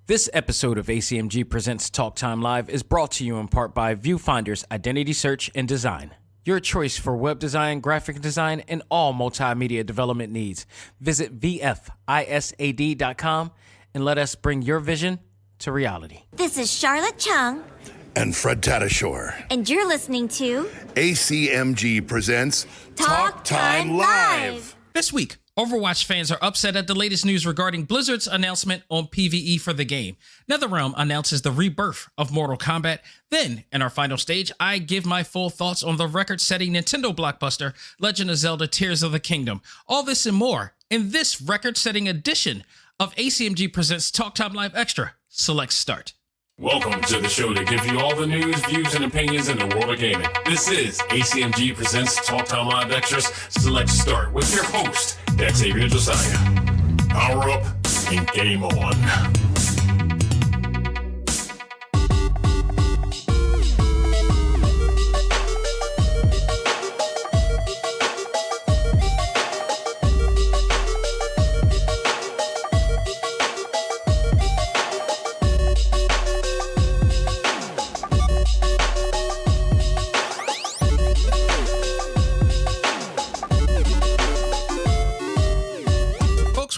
This episode of A.C.M.G. Presents Talk Time Live is brought to you in part by Viewfinder's Identity Search and Design. Your choice for web design, graphic design, and all multimedia development needs. Visit VFISAD.com and let us bring your vision to reality. This is Charlotte Chung. And Fred Tatasciore. And you're listening to A.C.M.G. presents Talk Time Live. This week, Overwatch fans are upset at the latest news regarding Blizzard's announcement on PvE for the game. NetherRealm announces the rebirth of Mortal Kombat. Then, in our final stage, I give my full thoughts on the record-setting Nintendo blockbuster, Legend of Zelda Tears of the Kingdom. All this and more in this record-setting edition of A.C.M.G. Presents Talk Time Live Extra. Select Start. Welcome to the show to give you all the news, views, and opinions in the world of gaming. This is A.C.M.G. Presents Talk Time Live Extras. Select Start with your host, Xavier Josiah. Power up and game on.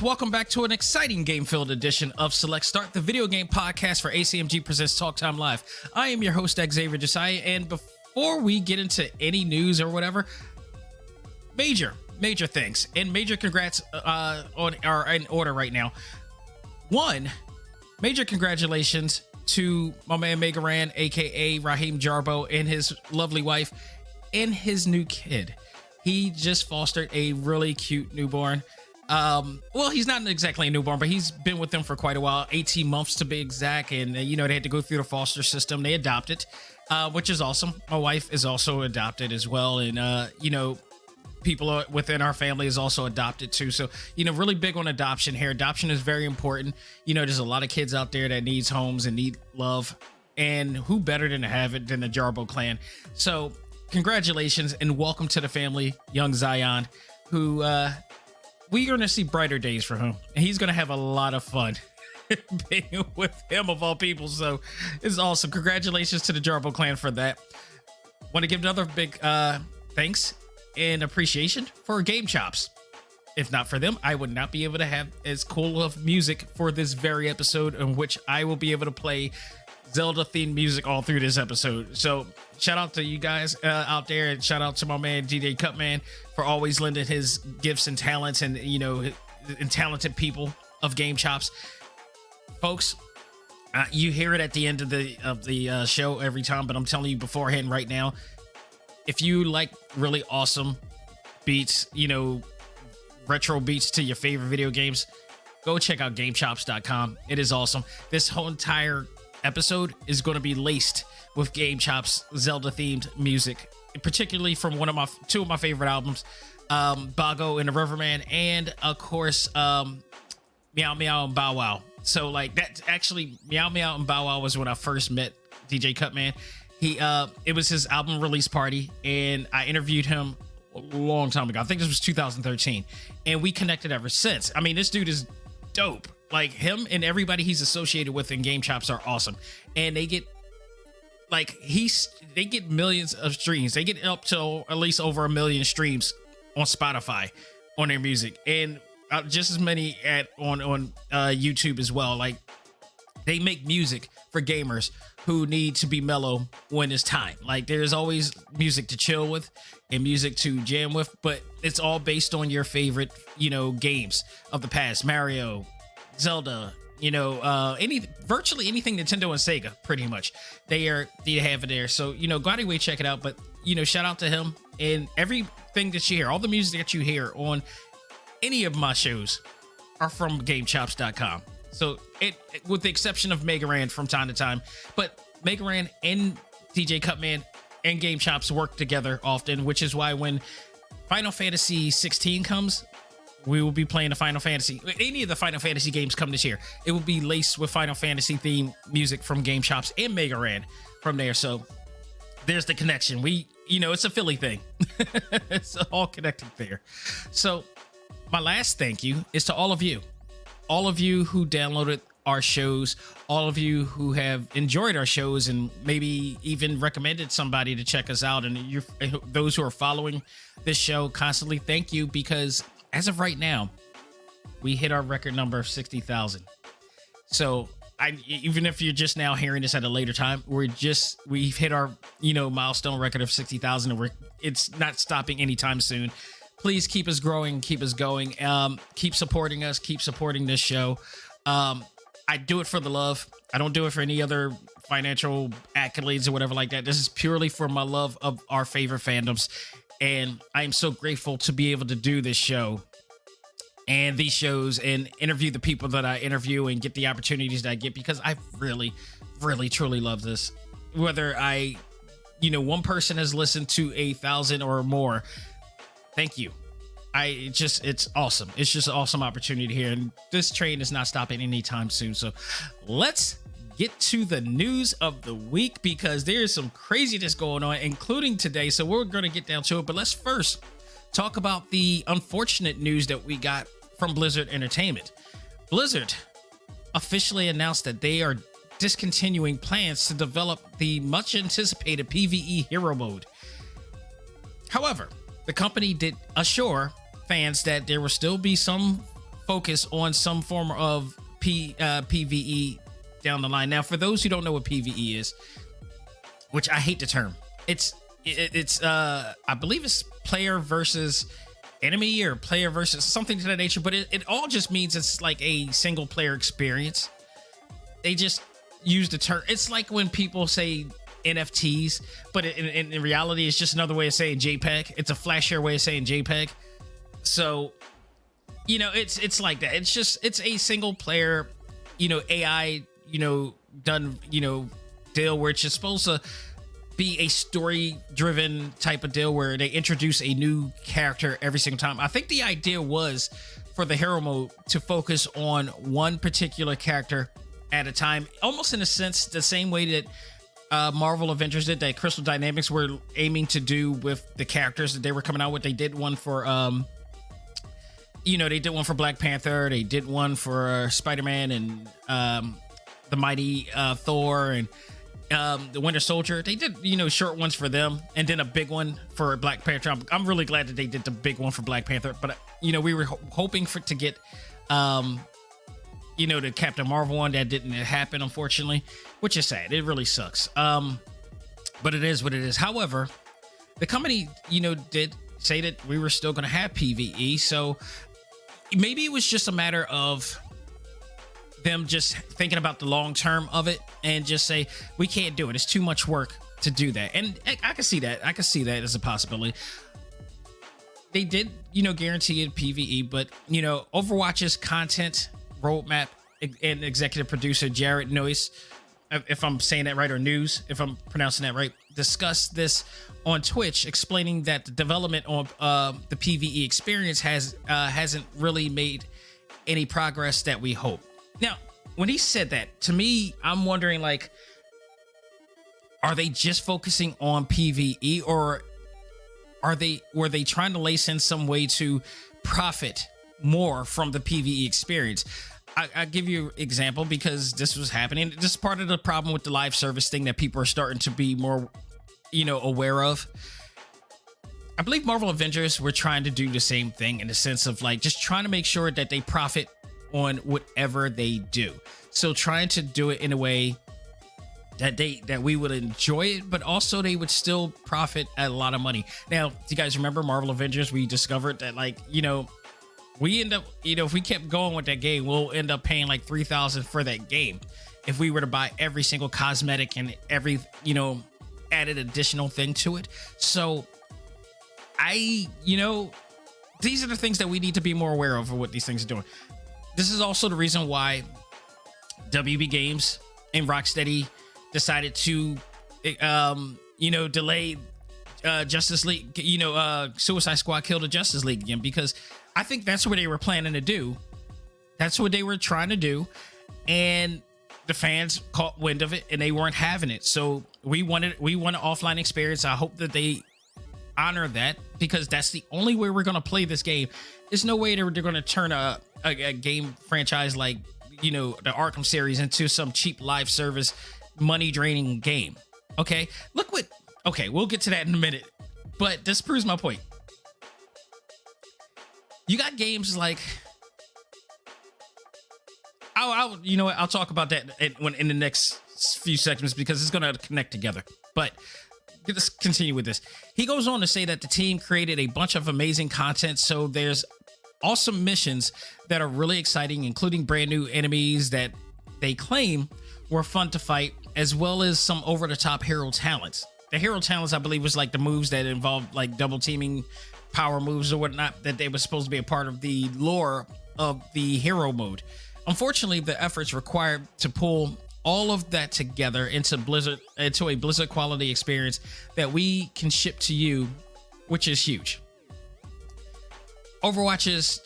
Welcome back to an exciting game-filled edition of Select Start, the video game podcast for A.C.M.G. Presents Talk Time Live. I am your host, Xavier Josiah, and before we get into any news or whatever, major things and major congrats are in order right now. One, major congratulations to my man Megaran, aka Raheem Jarbo, and his lovely wife and his new kid. He just fostered a really cute newborn. Well, he's not exactly a newborn, but he's been with them for quite a while, 18 months to be exact. And, they had to go through the foster system. They adopted, which is awesome. My wife is also adopted as well. And, people within our family is also adopted too. So, really big on adoption here. Adoption is very important. There's a lot of kids out there that needs homes and need love. And who better than to have it than the Jarbo clan? So congratulations and welcome to the family, young Zion, who, we're going to see brighter days for him, and he's going to have a lot of fun being with him of all people. So it's awesome. Congratulations to the Jarbo clan for that. Want to give another big thanks and appreciation for Game Chops. If not for them, I would not be able to have as cool of music for this very episode, in which I will be able to play Zelda themed music all through this episode. So shout out to you guys out there, and shout out to my man DJ Cutman for always lending his gifts and talents and and talented people of Game Chops. Folks, you hear it at the end of the show every time, but I'm telling you beforehand right now, if you like really awesome beats, retro beats to your favorite video games, go check out GameChops.com. It is awesome. This whole entire episode is going to be laced with Game Chops Zelda themed music, particularly from two of my favorite albums, Bago and the Riverman, and of course Meow Meow and Bow Wow. So that's actually Meow Meow and Bow Wow was when I first met DJ Cutman. It was his album release party, and I interviewed him a long time ago. I think this was 2013, and we connected ever since. I mean, this dude is dope. Like, him and everybody he's associated with in Game Chops are awesome, and they get millions of streams. They get up to at least over 1 million streams on Spotify on their music, and just as many on YouTube as well. Like, they make music for gamers who need to be mellow when it's time. Like, there's always music to chill with and music to jam with, but it's all based on your favorite, games of the past. Mario, Zelda, virtually anything Nintendo and Sega, pretty much. They have it there. So, go out of your way, check it out. But, shout out to him, and everything that you hear, all the music that you hear on any of my shows are from GameChops.com. So with the exception of Megaran from time to time, but Megaran and DJ Cutman and Game Chops work together often, which is why when Final Fantasy 16 comes, we will be playing the Final Fantasy. Any of the Final Fantasy games come this year, it will be laced with Final Fantasy themed music from Game Chops and Megaran from there. So there's the connection. It's a Philly thing. It's all connected there. So my last thank you is to all of you who downloaded our shows, all of you who have enjoyed our shows and maybe even recommended somebody to check us out, and those who are following this show constantly, thank you, because as of right now, we hit our record number of 60,000. So even if you're just now hearing this at a later time, we've hit our milestone record of 60,000, and it's not stopping anytime soon. Please keep us growing, keep us going, keep supporting us, keep supporting this show. I do it for the love. I don't do it for any other financial accolades or whatever like that. This is purely for my love of our favorite fandoms, and I am so grateful to be able to do this show and these shows and interview the people that I interview and get the opportunities that I get, because I really, really, truly love this. Whether one person has listened to 1,000 or more, thank you. It's awesome. It's just an awesome opportunity here, and this train is not stopping anytime soon. So let's get to the news of the week, because there is some craziness going on, including today. So we're going to get down to it, but let's first talk about the unfortunate news that we got from Blizzard Entertainment. Blizzard officially announced that they are discontinuing plans to develop the much anticipated PvE hero mode. However, the company did assure fans that there will still be some focus on some form of PvE down the line. Now, for those who don't know what PvE is, which I hate the term, it's I believe it's player versus enemy or player versus something to that nature, but it all just means it's like a single player experience. They just use the term. It's like when people say NFTs, but in reality, it's just another way of saying JPEG. It's a flashier way of saying JPEG. So, it's like that. It's a single player, AI, done, deal where it's just supposed to be a story driven type of deal where they introduce a new character every single time. I think the idea was for the hero mode to focus on one particular character at a time, almost in a sense, the same way that Marvel Avengers did, that Crystal Dynamics were aiming to do with the characters that they were coming out with. They did one for they did one for Black Panther, they did one for Spider-Man and the mighty Thor and the Winter Soldier. They did short ones for them, and then a big one for Black Panther. I'm really glad that they did the big one for Black Panther, but we were hoping to get the Captain Marvel one. That didn't happen, unfortunately, which is sad. It really sucks. But it is what it is. However, the company, did say that we were still going to have PvE. So maybe it was just a matter of them just thinking about the long term of it and just say, we can't do it. It's too much work to do that. And I can see that. I can see that as a possibility. They did, guarantee it PvE, but, Overwatch's content roadmap and executive producer Jared Noyce, if I'm saying that right, or News, if I'm pronouncing that right, discussed this on Twitch, explaining that the development of the PvE experience hasn't really made any progress that we hope. Now, when he said that, to me, I'm wondering, like, are they just focusing on PvE, or were they trying to lace in some way to profit more from the PvE experience? I give you an example, because this was happening. This is part of the problem with the live service thing that people are starting to be more, aware of. I believe Marvel Avengers were trying to do the same thing, in the sense of like just trying to make sure that they profit on whatever they do. So trying to do it in a way that we would enjoy it, but also they would still profit at a lot of money. Now, do you guys remember Marvel Avengers? We discovered that, like, we end up, if we kept going with that game, we'll end up paying like $3,000 for that game if we were to buy every single cosmetic and every, added additional thing to it. So these are the things that we need to be more aware of what these things are doing. This is also the reason why WB Games and Rocksteady decided to, delay Justice League, Suicide Squad Kill the Justice League again, because I think that's what they were planning to do. That's what they were trying to do. And the fans caught wind of it and they weren't having it. So we want an offline experience. I hope that they honor that, because that's the only way we're going to play this game. There's no way they're going to turn a game franchise like, the Arkham series into some cheap live service, money draining game. Okay, we'll get to that in a minute, but this proves my point. You got games like, I'll talk about that in the next few segments because it's going to connect together. But let's continue with this. He goes on to say that the team created a bunch of amazing content, so there's awesome missions that are really exciting, including brand new enemies that they claim were fun to fight, as well as some over-the-top hero talents. The hero talents, I believe, was like the moves that involved like double teaming, power moves or whatnot, that they were supposed to be a part of the lore of the hero mode. Unfortunately, the efforts required to pull all of that together into a Blizzard quality experience that we can ship to you, which is huge. Overwatch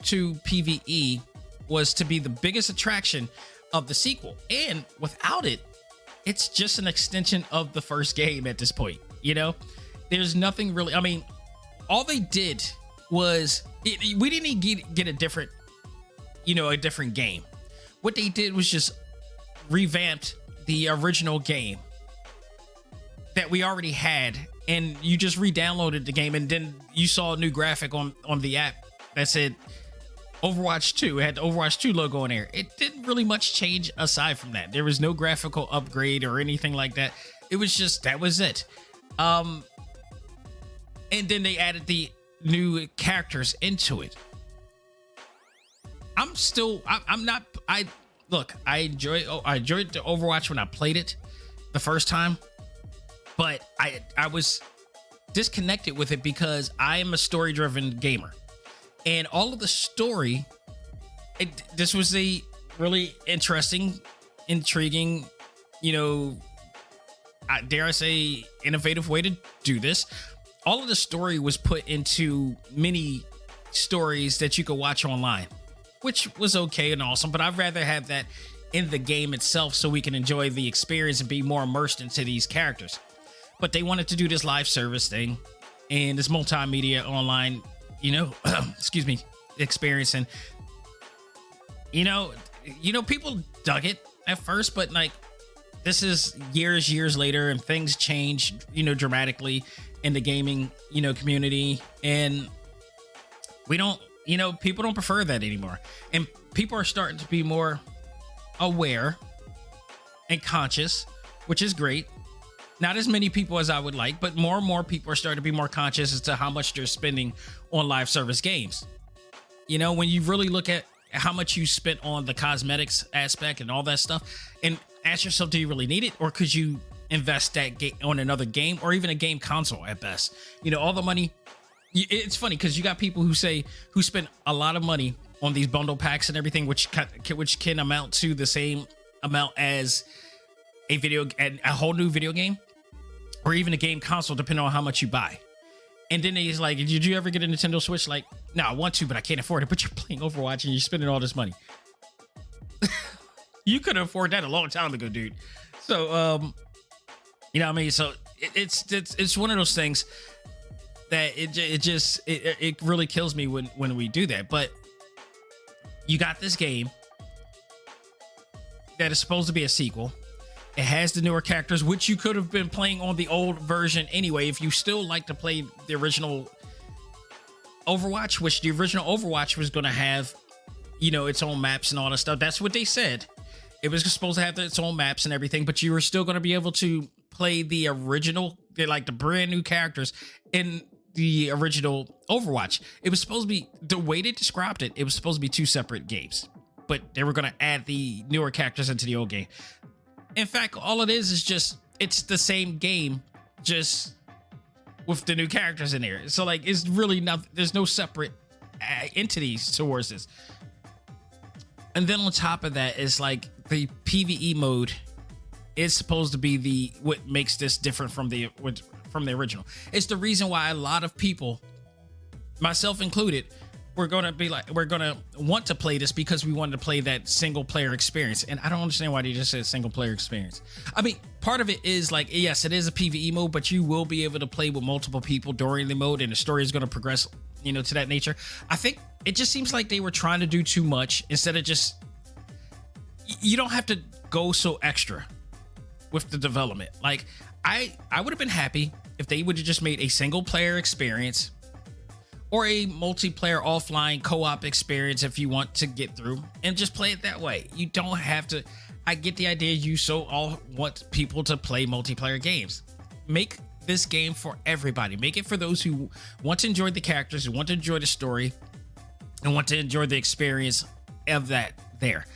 2 PvE was to be the biggest attraction of the sequel, and without it, it's just an extension of the first game at this point. There's nothing really. I mean, all they did was we didn't even get a different, a different game. What they did was just revamped the original game that we already had, and you just re-downloaded the game, and then you saw a new graphic on the app that said Overwatch 2. It had the Overwatch 2 logo on there. It didn't really much change aside from that. There was no graphical upgrade or anything like that. It was just, that was it. And then they added the new characters into it. I enjoyed the Overwatch when I played it the first time, but I was disconnected with it because I am a story-driven gamer, and all of the story, this was a really interesting, intriguing, dare I say, innovative way to do this. All of the story was put into mini stories that you could watch online, which was okay and awesome, but I'd rather have that in the game itself so we can enjoy the experience and be more immersed into these characters. But they wanted to do this live service thing and this multimedia online, experience. And, people dug it at first, but like, this is years later, and things change, dramatically in the gaming, community. And we don't, people don't prefer that anymore. And people are starting to be more aware and conscious, which is great. Not as many people as I would like, but more and more people are starting to be more conscious as to how much they're spending on live service games. When you really look at how much you spent on the cosmetics aspect and all that stuff, and ask yourself, do you really need it? Or could you invest that on another game or even a game console at best? All the money. It's funny because you got people who spend a lot of money on these bundle packs and everything, which can amount to the same amount as a whole new video game, or even a game console, depending on how much you buy. And then he's like, did you ever get a Nintendo Switch? Like, no, I want to, but I can't afford it. But you're playing Overwatch and you're spending all this money. You could afford that a long time ago, dude. So, So it's one of those things that it really kills me when we do that. But you got this game that is supposed to be a sequel. It has the newer characters, which you could have been playing on the old version anyway. If you still like to play the original Overwatch, which the original Overwatch was going to have, its own maps and all that stuff. That's what they said. It was supposed to have its own maps and everything, but you were still going to be able to play the original, the brand new characters in the original Overwatch. It was supposed to be, the way they described it, it was supposed to be two separate games, but they were going to add the newer characters into the old game. In fact, all it is just, it's the same game, just with the new characters in there. So like, it's really not, there's no separate entities towards this. And then on top of that is like the PvE mode is supposed to be what makes this different from the original. It's the reason why a lot of people, myself included, we're going to want to play this because we wanted to play that single player experience. And I don't understand why they just said single player experience. I mean, part of it is like, yes, it is a PvE mode, but you will be able to play with multiple people during the mode, and the story is going to progress, to that nature. I think it just seems like they were trying to do too much instead of just, you don't have to go so extra with the development. Like I would have been happy if they would have just made a single player experience or a multiplayer offline co-op experience if you want to get through, and just play it that way. You don't have to. I get the idea you so all want people to play multiplayer games. Make this game for everybody. Make it for those who want to enjoy the characters, who want to enjoy the story, and want to enjoy the experience of that there.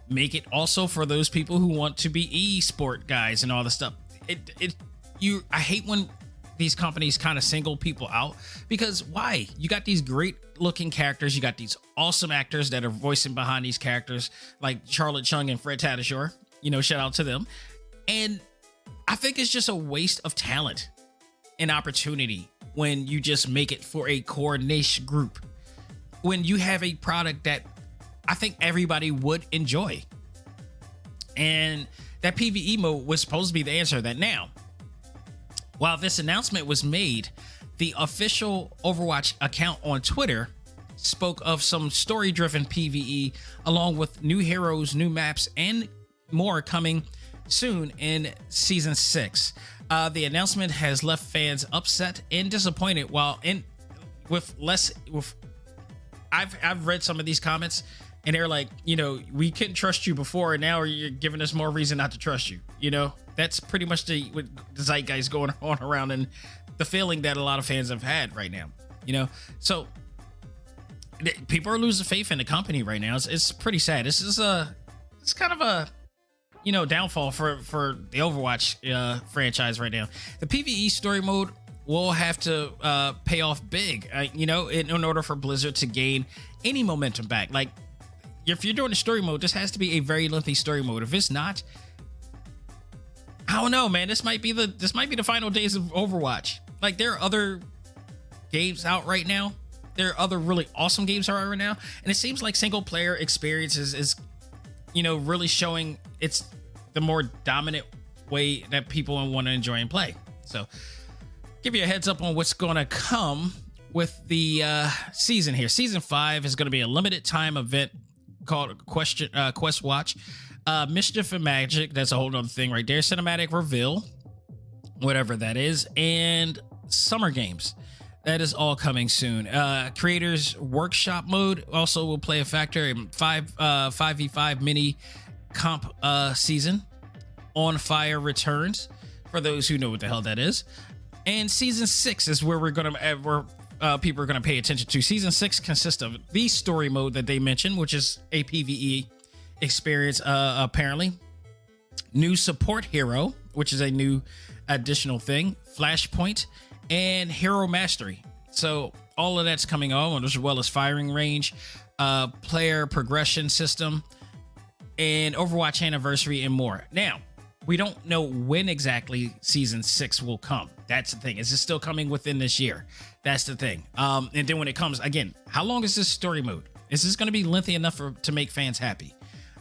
Make it also for those people who want to be esport guys and all the stuff. I hate when these companies kind of single people out, because why? You got these great looking characters, you got these awesome actors that are voicing behind these characters, like Charlotte Chung and Fred Tatasciore, shout out to them. And I think it's just a waste of talent and opportunity when you just make it for a core niche group, when you have a product that I think everybody would enjoy. And that PvE mode was supposed to be the answer to that. Now, while this announcement was made, the official Overwatch account on Twitter spoke of some story-driven PvE, along with new heroes, new maps, and more coming soon in Season 6. The announcement has left fans upset and disappointed, I've read some of these comments, and they're like, we couldn't trust you before, and now you're giving us more reason not to trust you. That's pretty much the zeitgeist going on around, and the feeling that a lot of fans have had right now. So people are losing faith in the company right now. It's pretty sad. This is it's kind of a downfall for the Overwatch franchise right now. The PvE story mode will have to pay off big, in order for Blizzard to gain any momentum back. Like, if you're doing a story mode, this has to be a very lengthy story mode. If it's not, I don't know, man. This might be the final days of Overwatch. Like, there are other games out right now. There are other really awesome games out right now, and it seems like single player experience is really showing it's the more dominant way that people want to enjoy and play. So, give you a heads up on what's going to come with the season here. Season 5 is going to be a limited time event called Quest Watch. Mischief and Magic, that's a whole other thing right there. Cinematic Reveal, whatever that is, and Summer Games. That is all coming soon. Creators Workshop mode also will play a factor in 5v5 mini comp season. On Fire returns, for those who know what the hell that is. And Season 6 is where people are going to pay attention to. Season 6 consists of the story mode that they mentioned, which is a PvE experience, apparently. New support hero, which is a new additional thing. Flashpoint and hero mastery. So all of that's coming on, as well as firing range, player progression system, and Overwatch anniversary, and more. Now, we don't know when exactly Season 6 will come. That's the thing. Is it still coming within this year? That's the thing. And then when it comes, again, how long is this story mode? Is this going to be lengthy enough to make fans happy?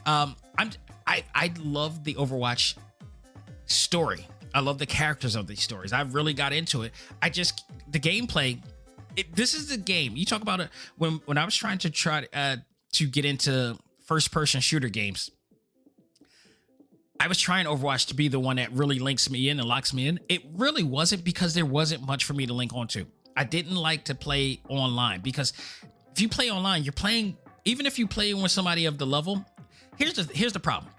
I love the Overwatch story. I love the characters of these stories. I really got into it. The gameplay. This is the game. You talk about it when I was trying to get into first-person shooter games. I was trying Overwatch to be the one that really links me in and locks me in. It really wasn't, because there wasn't much for me to link onto. I didn't like to play online, because if you play online, you're playing, even if you play with somebody of the level, here's the problem.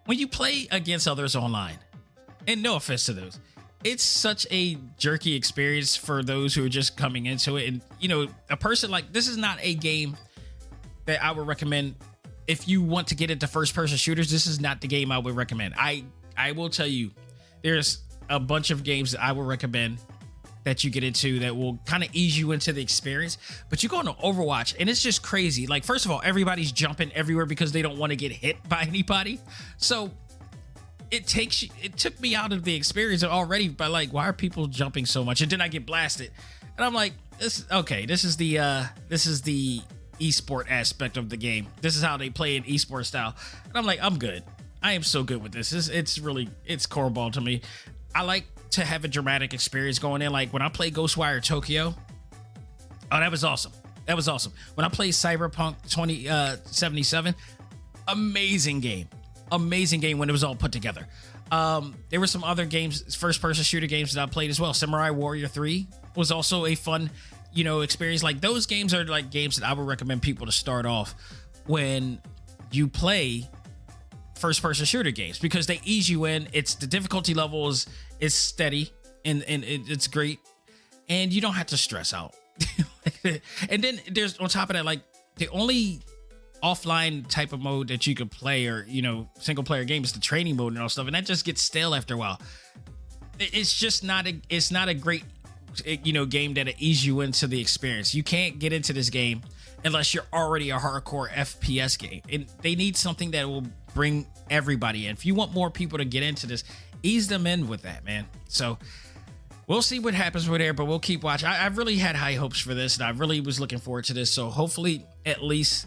When you play against others online, and no offense to those, it's such a jerky experience for those who are just coming into it. And, a person like this is not a game that I would recommend. If you want to get into first-person shooters, this is not the game I would recommend. I will tell you, there's a bunch of games that I would recommend that you get into that will kind of ease you into the experience. But you go into Overwatch, and it's just crazy. Like, first of all, everybody's jumping everywhere because they don't want to get hit by anybody. So it took me out of the experience already by, like, why are people jumping so much? And then I get blasted. And I'm like, this is the esport aspect of the game. This is how they play in esport style. And I'm like, I'm good. I am so good with this. It's cornball to me. I like to have a dramatic experience going in. Like when I play Ghostwire Tokyo, that was awesome. When I played Cyberpunk 2077, amazing game when it was all put together. There were some other games, first-person shooter games that I played as well. Samurai Warrior 3 was also a fun, experience. Like, those games are like games that I would recommend people to start off when you play first-person shooter games, because they ease you in. It's the difficulty level is steady and it's great, and you don't have to stress out. And then there's, on top of that, like, the only offline type of mode that you could play, or single player game, is the training mode and all stuff, and that just gets stale after a while. It's just not a great game that'll ease you into the experience. You can't get into this game unless you're already a hardcore FPS game, and they need something that will bring everybody in. If you want more people to get into this, ease them in with that, man. So we'll see what happens with there, but we'll keep watching. I really had high hopes for this, and I really was looking forward to this. So hopefully, at least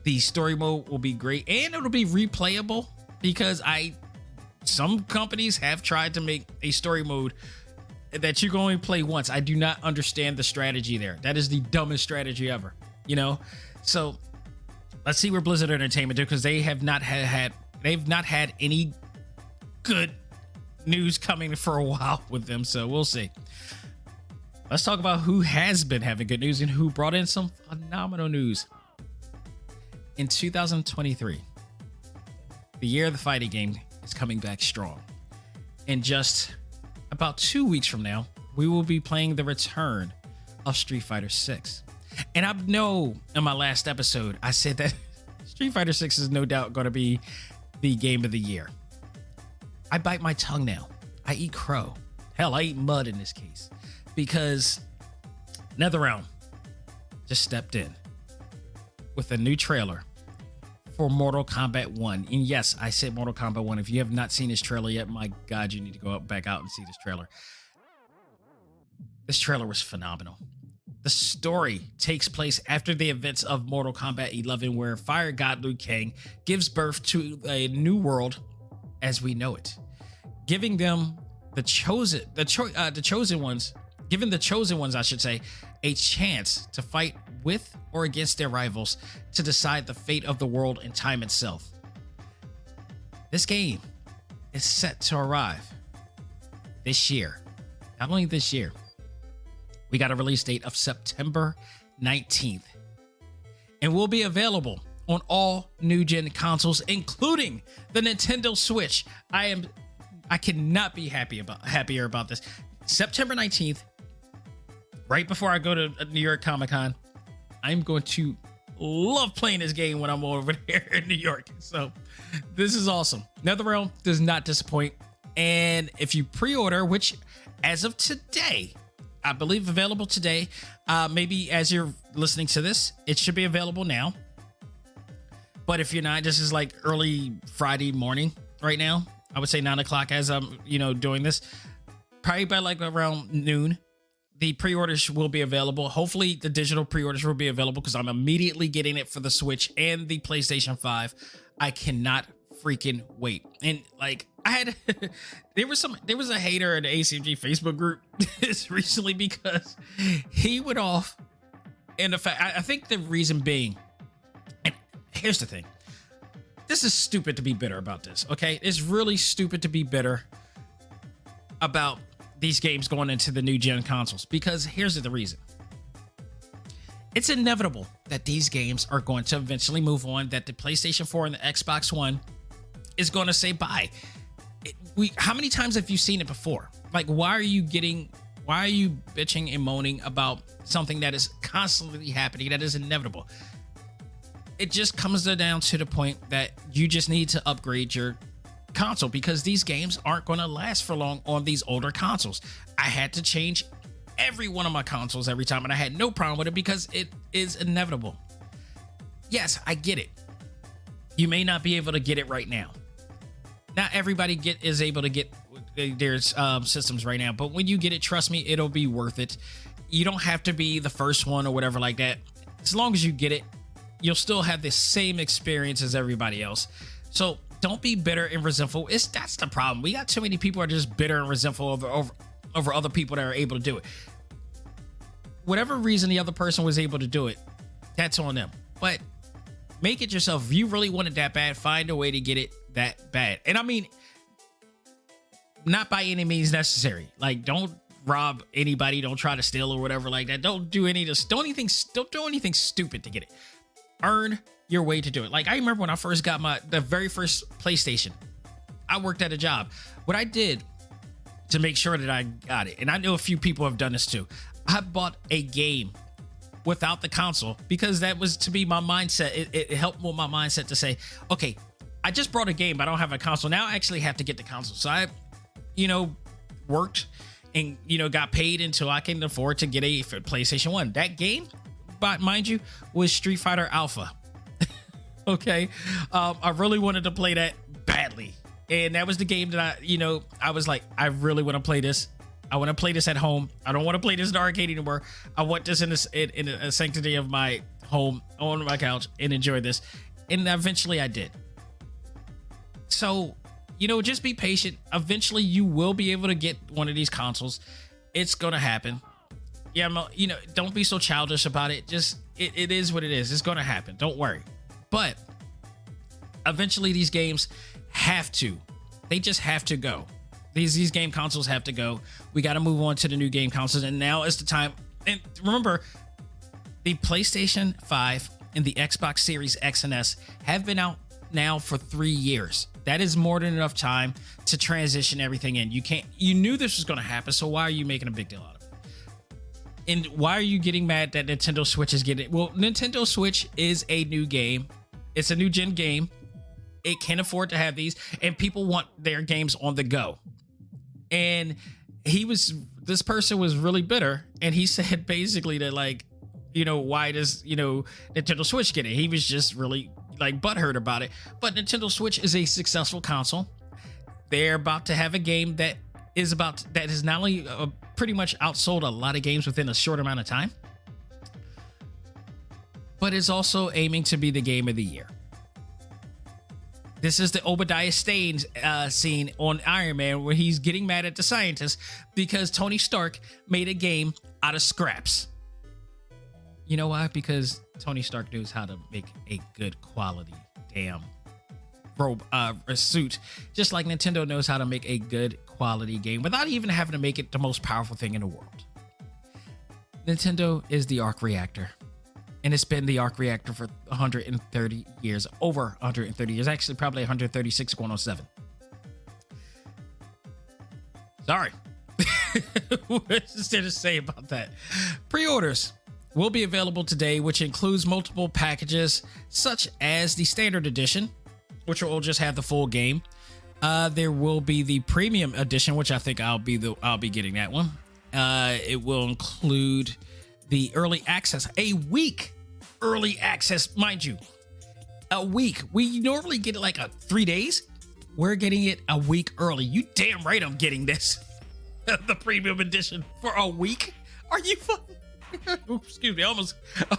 the story mode will be great, and it'll be replayable, because some companies have tried to make a story mode that you can only play once. I do not understand the strategy there. That is the dumbest strategy ever, So let's see where Blizzard Entertainment do, because they have not had any good news coming for a while with them. So we'll see. Let's talk about who has been having good news and who brought in some phenomenal news. In 2023, the year of the fighting game is coming back strong. In just about 2 weeks from now, we will be playing the return of Street Fighter 6. And I know in my last episode, I said that Street Fighter 6 is no doubt going to be the game of the year. I bite my tongue now. I eat crow. Hell, I eat mud in this case, because NetherRealm just stepped in with a new trailer for Mortal Kombat 1. And yes, I said Mortal Kombat 1. If you have not seen this trailer yet, my God, you need to go back out and see this trailer. This trailer was phenomenal. The story takes place after the events of Mortal Kombat 11, where Fire God Liu Kang gives birth to a new world as we know it, giving them the chosen ones, I should say, a chance to fight with or against their rivals to decide the fate of the world and time itself. This game is set to arrive this year. Not only this year, we got a release date of September 19th, and will be available on all new gen consoles, including the Nintendo Switch. I cannot be happier about this. September 19th, right before I go to New York Comic-Con, I'm going to love playing this game when I'm over there in New York. So this is awesome. NetherRealm does not disappoint. And if you pre-order, which as of today, I believe available today, maybe as you're listening to this, it should be available now. But if you're not, this is like early Friday morning right now. I would say 9 o'clock as I'm, doing this. Probably by like around noon, the pre-orders will be available. Hopefully the digital pre-orders will be available, because I'm immediately getting it for the Switch and the PlayStation 5. I cannot freaking wait. And like there was a hater in the A.C.M.G Facebook group recently, because he went off. And the fact, I think the reason being, and here's the thing, this is stupid to be bitter about this, okay? It's really stupid to be bitter about these games going into the new gen consoles, because here's the reason. It's inevitable that these games are going to eventually move on, that the PlayStation 4 and the Xbox One is going to say bye. How many times have you seen it before? Like, why are you bitching and moaning about something that is constantly happening, that is inevitable? It just comes down to the point that you just need to upgrade your console, because these games aren't going to last for long on these older consoles. I had to change every one of my consoles every time, and I had no problem with it, because it is inevitable. Yes, I get it. You may not be able to get it right now. Not everybody is able to get their systems right now, but when you get it, trust me, it'll be worth it. You don't have to be the first one or whatever like that. As long as you get it, you'll still have the same experience as everybody else. So don't be bitter and resentful. That's the problem. We got too many people are just bitter and resentful over other people that are able to do it. Whatever reason the other person was able to do it, that's on them. But Make it yourself. If you really want it that bad, find a way to get it that bad. And I mean, not by any means necessary. Like, don't rob anybody. Don't try to steal or whatever like that. Don't do any of this. Don't do anything stupid to get it. Earn your way to do it. Like, I remember when I first got the very first PlayStation, I worked at a job. What I did to make sure that I got it, and I know a few people have done this too, I bought a game without the console because that was to be my mindset. It helped with my mindset to say, okay, I just brought a game, but I don't have a console. Now I actually have to get the console. So I, worked and, got paid until I can afford to get a PlayStation 1. That game, but mind you, was Street Fighter Alpha. Okay. I really wanted to play that badly. And that was the game that I was like, I really want to play this. I want to play this at home. I don't want to play this in the arcade anymore. I want this in a sanctity of my home on my couch and enjoy this. And eventually I did. So, just be patient. Eventually you will be able to get one of these consoles. It's going to happen. Yeah, don't be so childish about it. Just, it is what it is. It's going to happen. Don't worry. But eventually these games they just have to go. These game consoles have to go. We got to move on to the new game consoles. And now is the time. And remember, the PlayStation 5 and the Xbox Series X and S have been out now for 3 years. That is more than enough time to transition everything in. You knew this was going to happen. So why are you making a big deal out of it? And why are you getting mad that Nintendo Switch is getting... Well, Nintendo Switch is a new game. It's a new gen game. It can afford to have these, and people want their games on the go. And this person was really bitter, and he said basically that, like, why does, Nintendo Switch get it? He was just really, like, butthurt about it. But Nintendo Switch is a successful console. They're about to have a game that is not only pretty much outsold a lot of games within a short amount of time, but is also aiming to be the game of the year. This is the Obadiah Stane scene on Iron Man where he's getting mad at the scientists because Tony Stark made a game out of scraps. You know why? Because Tony Stark knows how to make a good quality damn suit, just like Nintendo knows how to make a good quality game without even having to make it the most powerful thing in the world. Nintendo is the arc reactor. And it's been the arc reactor for 130 years, over 130 years, actually probably 136 going on 7. Sorry. What's there to say about that? Pre-orders will be available today, which includes multiple packages, such as the standard edition, which will just have the full game. There will be the premium edition, which I think I'll be getting that one. It will include the early access, a week early access, mind you, a week. We normally get it like 3 days. We're getting it a week early. You damn right I'm getting this. The premium edition for a week. Are you fucking... Excuse me, I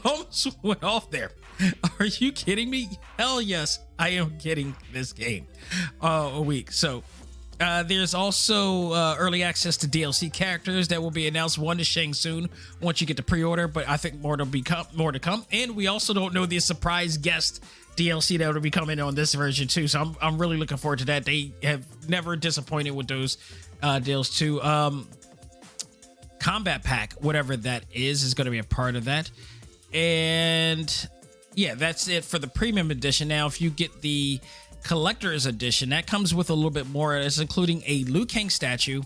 almost went off there. Are you kidding me? Hell yes, I am getting this game a week. So there's also early access to DLC characters that will be announced. One is Shang Tsung once you get the pre-order, but I think more to come. And we also don't know the surprise guest DLC that will be coming on this version too. So I'm really looking forward to that. They have never disappointed with those deals too. Combat Pack, whatever that is going to be a part of that. And yeah, that's it for the premium edition. Now, if you get the collector's edition, that comes with a little bit more. It's including a Liu Kang statue,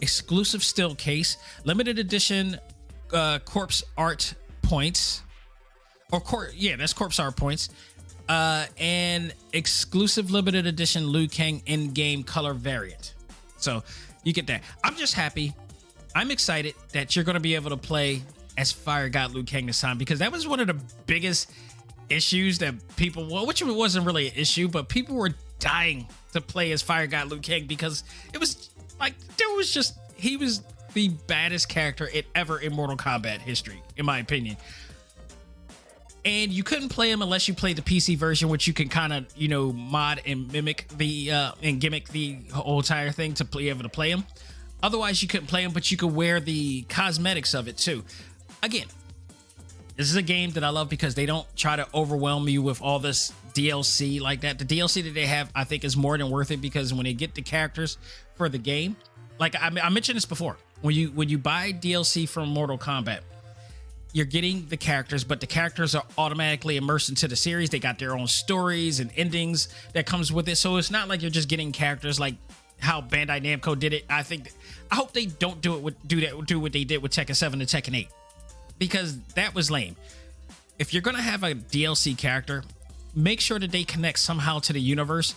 exclusive still case, limited edition corpse art points, that's corpse art points, and exclusive limited edition Liu Kang in-game color variant. So you get that. I'm just happy. I'm excited that you're going to be able to play as Fire God Liu Kang this time, because that was one of the biggest issues that people, well, which wasn't really an issue, but people were dying to play as Fire God Liu Kang because it was like, he was the baddest character ever in Mortal Kombat history, in my opinion. And you couldn't play him unless you played the PC version, which you can kind of, mod and mimic and gimmick the whole entire thing to be able to play him. Otherwise, you couldn't play him, but you could wear the cosmetics of it too. Again, This is a game that I love because they don't try to overwhelm you with all this DLC like that. The DLC that they have, I think, is more than worth it because when they get the characters for the game, like I mentioned this before, when you buy DLC from Mortal Kombat, you're getting the characters, but the characters are automatically immersed into the series. They got their own stories and endings that comes with it. So it's not like you're just getting characters like how Bandai Namco did it. I hope they don't do what they did with Tekken 7 and Tekken 8. Because that was lame. If you're gonna have a DLC character, make sure that they connect somehow to the universe.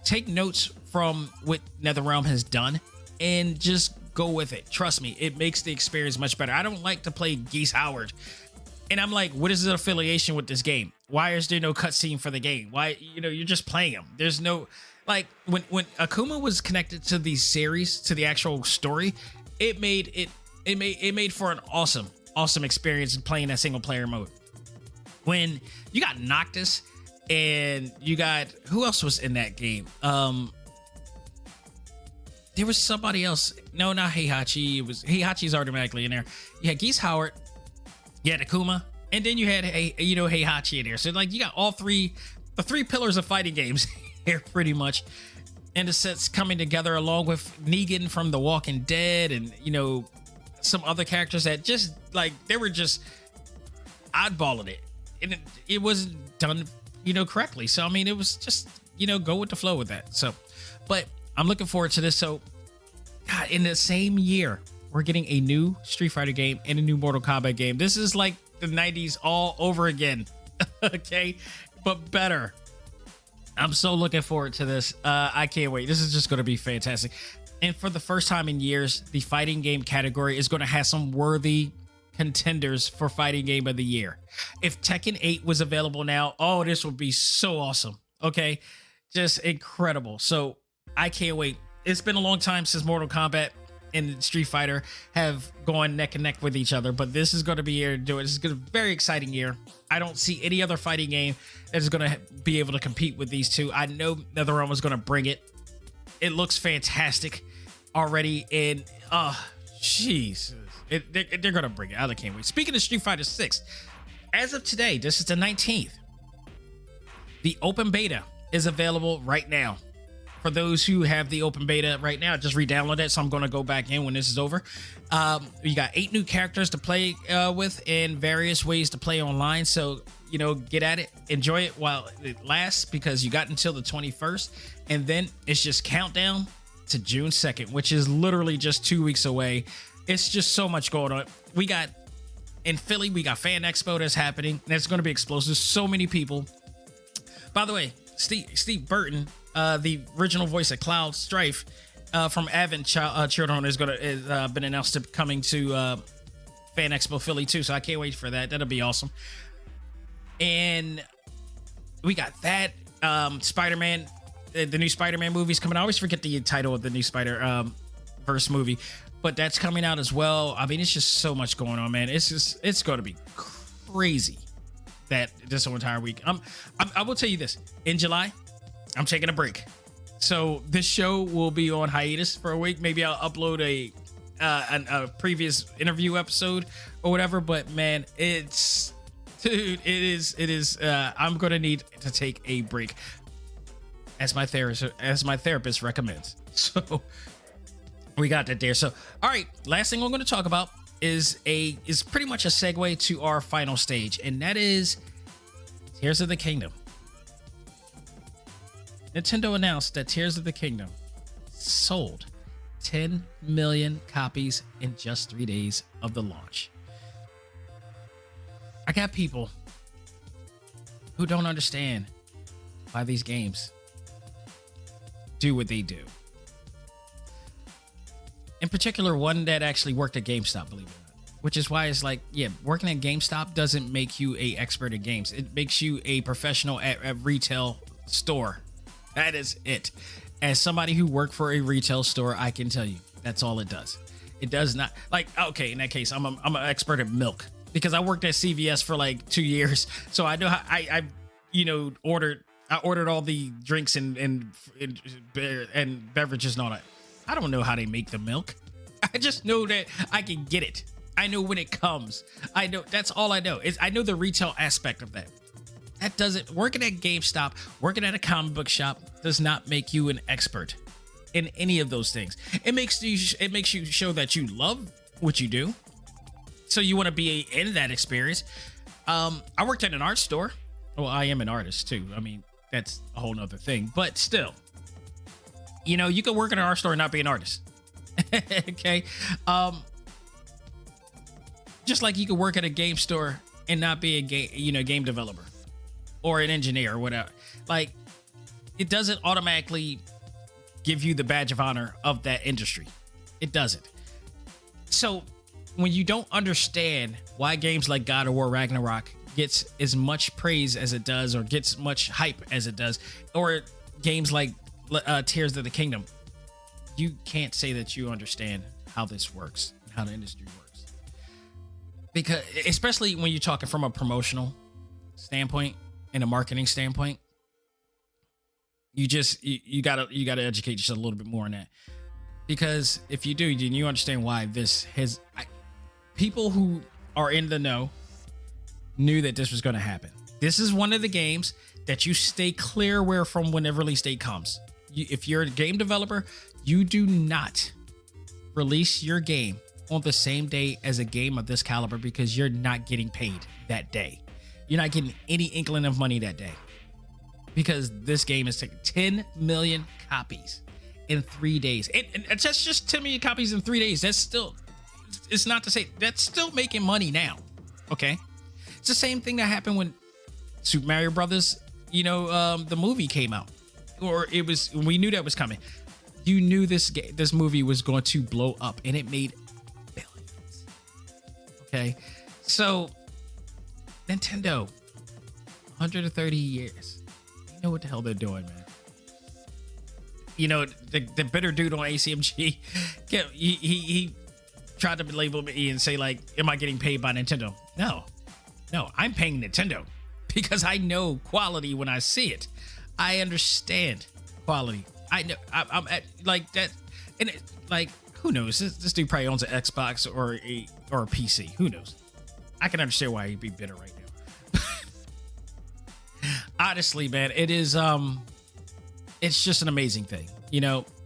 Take notes from what NetherRealm has done and just go with it. Trust me, it makes the experience much better. I don't like to play Geese Howard, and I'm like, what is the affiliation with this game? Why is there no cutscene for the game? Why, you're just playing him. There's no, like, when Akuma was connected to the series, to the actual story, it made for an awesome experience in playing that single player mode. When you got Noctis and you got, who else was in that game? There was somebody else. No, not Heihachi. Heihachi's automatically in there. You had Geese Howard, you had Akuma, and then you had Heihachi in there. So like you got the three pillars of fighting games here pretty much. And the sets coming together along with Negan from The Walking Dead and some other characters that just like they were just oddballing it, and it wasn't done correctly. So I mean, it was just go with the flow with that. So, but I'm looking forward to this. So, God, in the same year, we're getting a new Street Fighter game and a new Mortal Kombat game. This is like the 90s all over again. Okay, but better. I'm so looking forward to this. I can't wait. This is just going to be fantastic. And for the first time in years, the fighting game category is going to have some worthy contenders for fighting game of the year. If Tekken 8 was available now, oh, this would be so awesome. Okay, just incredible. So I can't wait. It's been a long time since Mortal Kombat and Street Fighter have gone neck and neck with each other, but this is going to be here to do it. This is going to be a very exciting year. I don't see any other fighting game that is going to be able to compete with these two. I know NetherRealm was going to bring it. It looks fantastic already, and jeez, they're gonna bring it. I can't wait. Speaking of Street Fighter 6, as of today, this is the 19th. The open beta is available right now. For those who have the open beta right now, just re-download it. So I'm gonna go back in when this is over. You got 8 new characters to play with and various ways to play online. So get at it, enjoy it while it lasts, because you got until the 21st, and then it's just countdown to June 2nd, which is literally just 2 weeks away. It's just so much going on. We got in Philly, we got Fan Expo that's happening. That's going to be explosive. So many people. By the way, Steve Burton, the original voice of Cloud Strife from Advent Children, is been announced to coming to Fan Expo Philly too. So I can't wait for that. That'll be awesome. And we got that Spider-Man. The new Spider-Man movie's coming. I always forget the title of the new Spider-Verse movie, but that's coming out as well. I mean, it's just so much going on, man. It's going to be crazy that this whole entire week. I will tell you this: in July, I'm taking a break, so this show will be on hiatus for a week. Maybe I'll upload a previous interview episode or whatever. But man, it is. I'm going to need to take a break, as my therapist recommends. So we got that there. So all right, last thing we're going to talk about is pretty much a segue to our final stage, and that is Tears of the Kingdom. Nintendo announced that Tears of the Kingdom sold 10 million copies in just 3 days of the launch. I got people who don't understand why these games do what they do. In particular, one that actually worked at GameStop, believe it or not. Which is why it's like, yeah, working at GameStop doesn't make you an expert at games. It makes you a professional at a retail store. That is it. As somebody who worked for a retail store, I can tell you that's all it does. It does not, like, okay, in that case, I'm an expert at milk because I worked at CVS for like 2 years. So I know how I ordered all the drinks and beverages and all that. I don't know how they make the milk. I just know that I can get it. I know when it comes. I know, that's all I know. Is I know the retail aspect of that. That doesn't, working at GameStop, working at a comic book shop does not make you an expert in any of those things. It makes you show that you love what you do. So you want to be in that experience. I worked at an art store. Well, I am an artist too. I mean, that's a whole nother thing, but still, you know, you can work at an art store and not be an artist. Okay. Just like you could work at a game store and not be a game developer or an engineer or whatever. Like, it doesn't automatically give you the badge of honor of that industry. It doesn't. So when you don't understand why games like God of War Ragnarok gets as much praise as it does, or gets much hype as it does, or games like Tears of the Kingdom, you can't say that you understand how this works, how the industry works. Because especially when you're talking from a promotional standpoint and a marketing standpoint, you gotta educate yourself a little bit more on that. Because if you do, then you understand why this has. People who are in the know knew that this was going to happen. This is one of the games that you stay clear away from when the release date comes. If you're a game developer, you do not release your game on the same day as a game of this caliber, because you're not getting paid that day. You're not getting any inkling of money that day, because this game is taking 10 million copies in 3 days. And that's just 10 million copies in 3 days. That's still, it's not to say that's still making money now. Okay. It's the same thing that happened when Super Mario Brothers, the movie came out, or we knew that was coming. You knew this movie was going to blow up, and it made billions. Okay. So Nintendo, 130 years. You know what the hell they're doing, man. The bitter dude on A.C.M.G, he tried to label me and say, like, am I getting paid by Nintendo? No, I'm paying Nintendo because I know quality when I see it. I understand quality. I know I'm at like that, and who knows? This dude probably owns an Xbox or a PC. Who knows? I can understand why he'd be bitter right now. Honestly, man, it is it's just an amazing thing.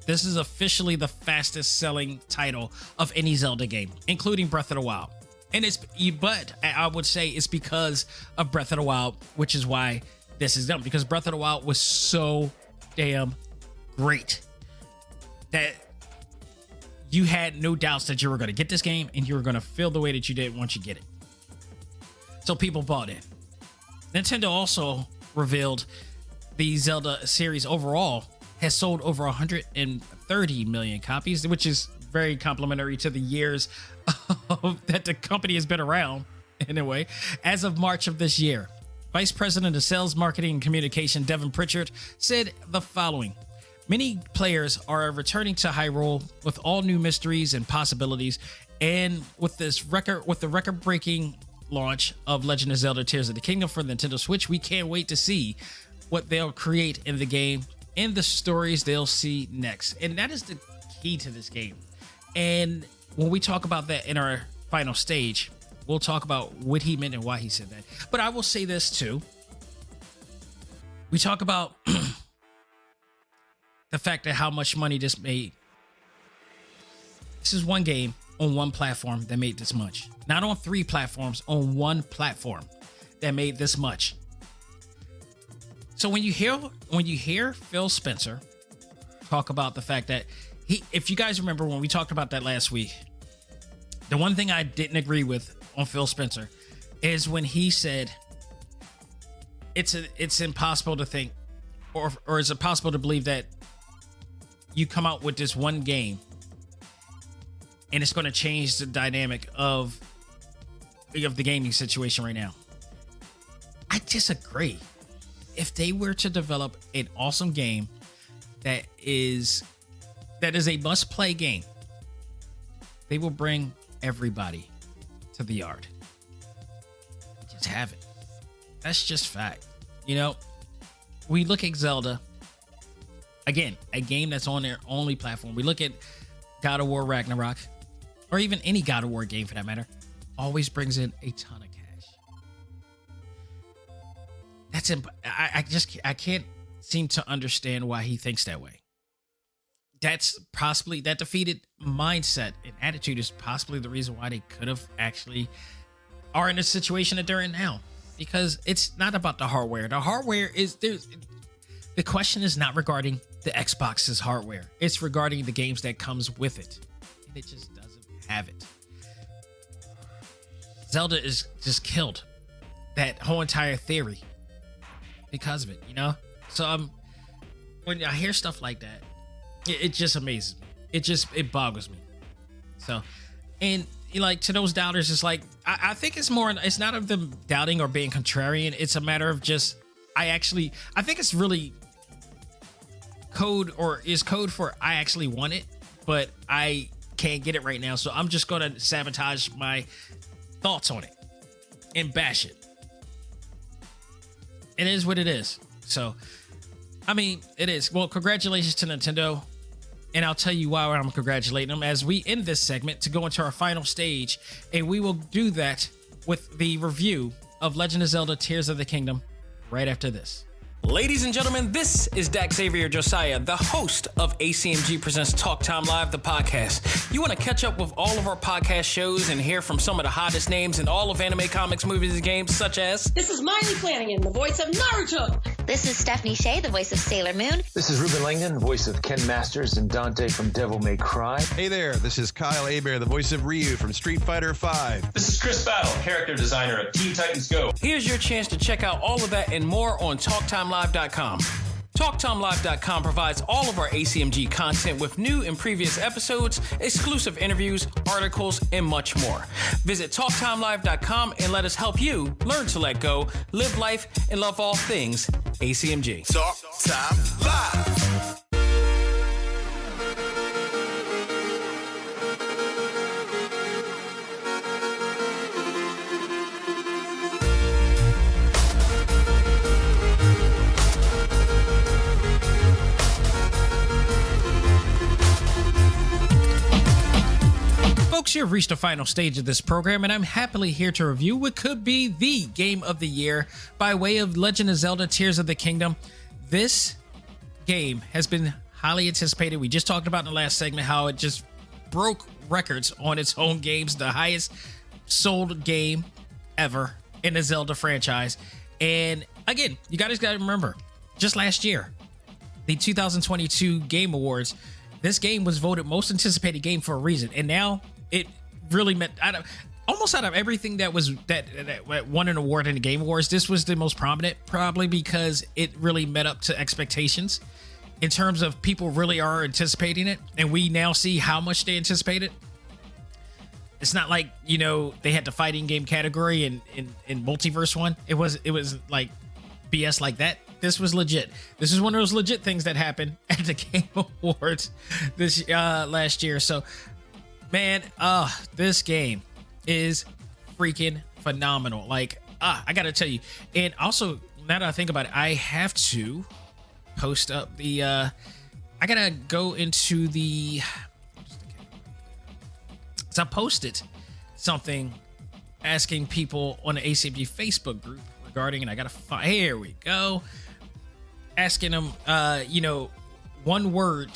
This is officially the fastest selling title of any Zelda game, including Breath of the Wild. But I would say it's because of Breath of the Wild, which is why this is done, because Breath of the Wild was so damn great that you had no doubts that you were going to get this game and you were going to feel the way that you did once you get it. So people bought in. Nintendo also revealed the Zelda series overall has sold over 130 million copies, which is very complimentary to the years that the company has been around in a way. As of March of this year, Vice President of Sales, Marketing, and Communication Devin Pritchard said the following: many players are returning to Hyrule with all new mysteries and possibilities, and with the record-breaking launch of Legend of Zelda Tears of the Kingdom for the Nintendo Switch, we can't wait to see what they'll create in the game and the stories they'll see next. And that is the key to this game. And when we talk about that in our final stage, we'll talk about what he meant and why he said that. But I will say this too. We talk about the fact that how much money this made. This is one game on one platform that made this much. Not on 3 platforms, on one platform that made this much. So when you hear Phil Spencer talk about the fact that if you guys remember when we talked about that last week, the one thing I didn't agree with on Phil Spencer is when he said it's impossible to think, or is it possible to believe that you come out with this one game and it's going to change the dynamic of the gaming situation right now. I disagree. If they were to develop an awesome game that is a must-play game, they will bring everybody to the yard. They just haven't. That's just fact. We look at Zelda, again, a game that's on their only platform. We look at God of War Ragnarok, or even any God of War game for that matter. always brings in a ton of cash. I can't seem to understand why he thinks that way. That's possibly, that defeated mindset and attitude is possibly the reason why they could have actually are in the situation that they're in now, because it's not about the hardware. The hardware is the question is not regarding the Xbox's hardware. It's regarding the games that comes with it, and it just doesn't have it. Zelda is just killed that whole entire theory because of it, you know? So when I hear stuff like that, it just amazes me. It boggles me. So, and like, to those doubters, it's like, I think it's not of them doubting or being contrarian. It's a matter of just, I think it's really code for I actually want it, but I can't get it right now. So I'm just going to sabotage my thoughts on it and bash it. It is what it is. So, I mean, it is. Well, congratulations to Nintendo. And I'll tell you why I'm congratulating them as we end this segment to go into our final stage. And we will do that with the review of Legend of Zelda Tears of the Kingdom right after this. Ladies and gentlemen, this is Dax Xavier Josiah, the host of A.C.M.G. Presents Talk Time Live, the podcast. You want to catch up with all of our podcast shows and hear from some of the hottest names in all of anime, comics, movies, and games, such as... This is Miley Flanagan, the voice of Naruto. This is Stephanie Shea, the voice of Sailor Moon. This is Ruben Langdon, voice of Ken Masters and Dante from Devil May Cry. Hey there, this is Kyle Hebert, the voice of Ryu from Street Fighter V. This is Chris Battle, character designer of Teen Titans Go. Here's your chance to check out all of that and more on TalkTimeLive.com. TalkTimeLive.com provides all of our ACMG content with new and previous episodes, exclusive interviews, articles, and much more. Visit TalkTimeLive.com and let us help you learn to let go, live life, and love all things ACMG. Talk Time Live. Folks, you've reached the final stage of this program, and I'm happily here to review what could be the game of the year by way of Legend of Zelda Tears of the Kingdom. This game has been highly anticipated. We just talked about in the last segment how it just broke records on its own games, the highest sold game ever in the Zelda franchise. And again, you guys got to remember, just last year, the 2022 Game Awards, this game was voted most anticipated game for a reason. And now it really meant almost out of everything that won an award in the Game Awards, this was the most prominent, probably because it really met up to expectations in terms of people really are anticipating it, and we now see how much they anticipated. It's not like, you know, they had the fighting game category in Multiverse one. It was like BS like that. This was legit. This is one of those legit things that happened at the Game Awards this last year. So, man, this game is freaking phenomenal. Like, I gotta tell you. And also, now that I think about it, I have to post up the I gotta go into the, so I posted something asking people on the ACMG Facebook group regarding, and I gotta find, here we go, asking them you know, one word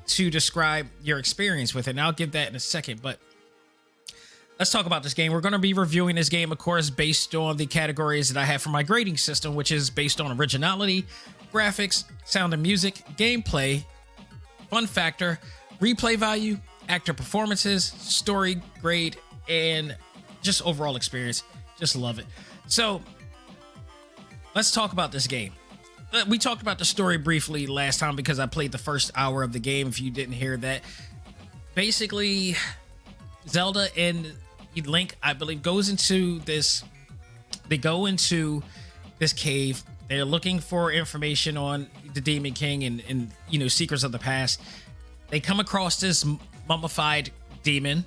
to describe your experience with it, and I'll give that in a second. But let's talk about this game. We're going to be reviewing this game, of course, based on the categories that I have for my grading system, which is based on originality, graphics, sound and music, gameplay, fun factor, replay value, actor performances, story grade, and just overall experience. Just love it. So let's talk about this game. We talked about the story briefly last time because I played the first hour of the game. If you didn't hear that, basically Zelda and Link, I believe, goes into this. They go into this cave. They're looking for information on the Demon King and you know, secrets of the past. They come across this mummified demon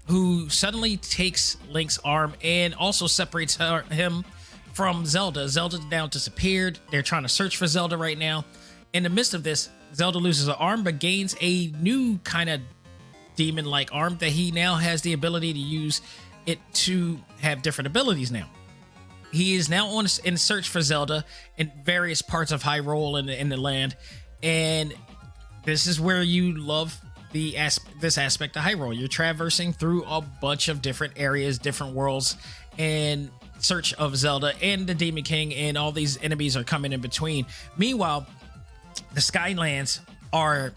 who suddenly takes Link's arm and also separates him from Zelda. Zelda now disappeared. They're trying to search for Zelda right now. In the midst of this, Zelda loses an arm but gains a new kind of demon-like arm that he now has the ability to use it to have different abilities now. He is now in search for Zelda in various parts of Hyrule and in the land, and this is where you love this aspect of Hyrule. You're traversing through a bunch of different areas, different worlds, in search of Zelda and the Demon King, and all these enemies are coming in between. Meanwhile, the Skylands are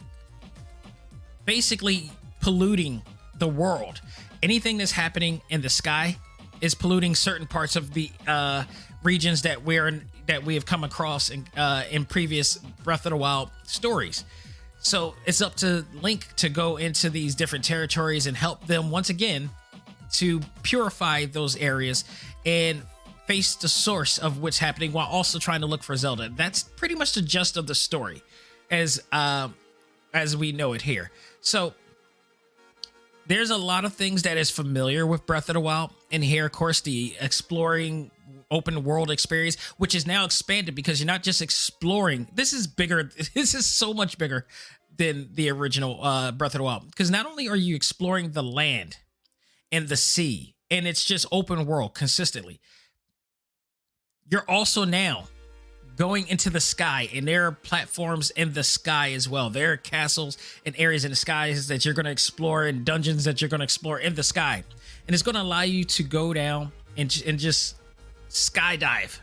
basically polluting the world. Anything that's happening in the sky is polluting certain parts of the regions that we have come across in previous Breath of the Wild stories. So it's up to Link to go into these different territories and help them once again to purify those areas and face the source of what's happening, while also trying to look for Zelda. That's pretty much the gist of the story as we know it here. So there's a lot of things that is familiar with Breath of the Wild, and here, of course, the exploring open world experience, which is now expanded because you're not just exploring. This is bigger. This is so much bigger than the original Breath of the Wild, because not only are you exploring the land and the sea, and it's just open world consistently, you're also now going into the sky, and there are platforms in the sky as well. There are castles and areas in the skies that you're going to explore, and dungeons that you're going to explore in the sky. And it's going to allow you to go down and just skydive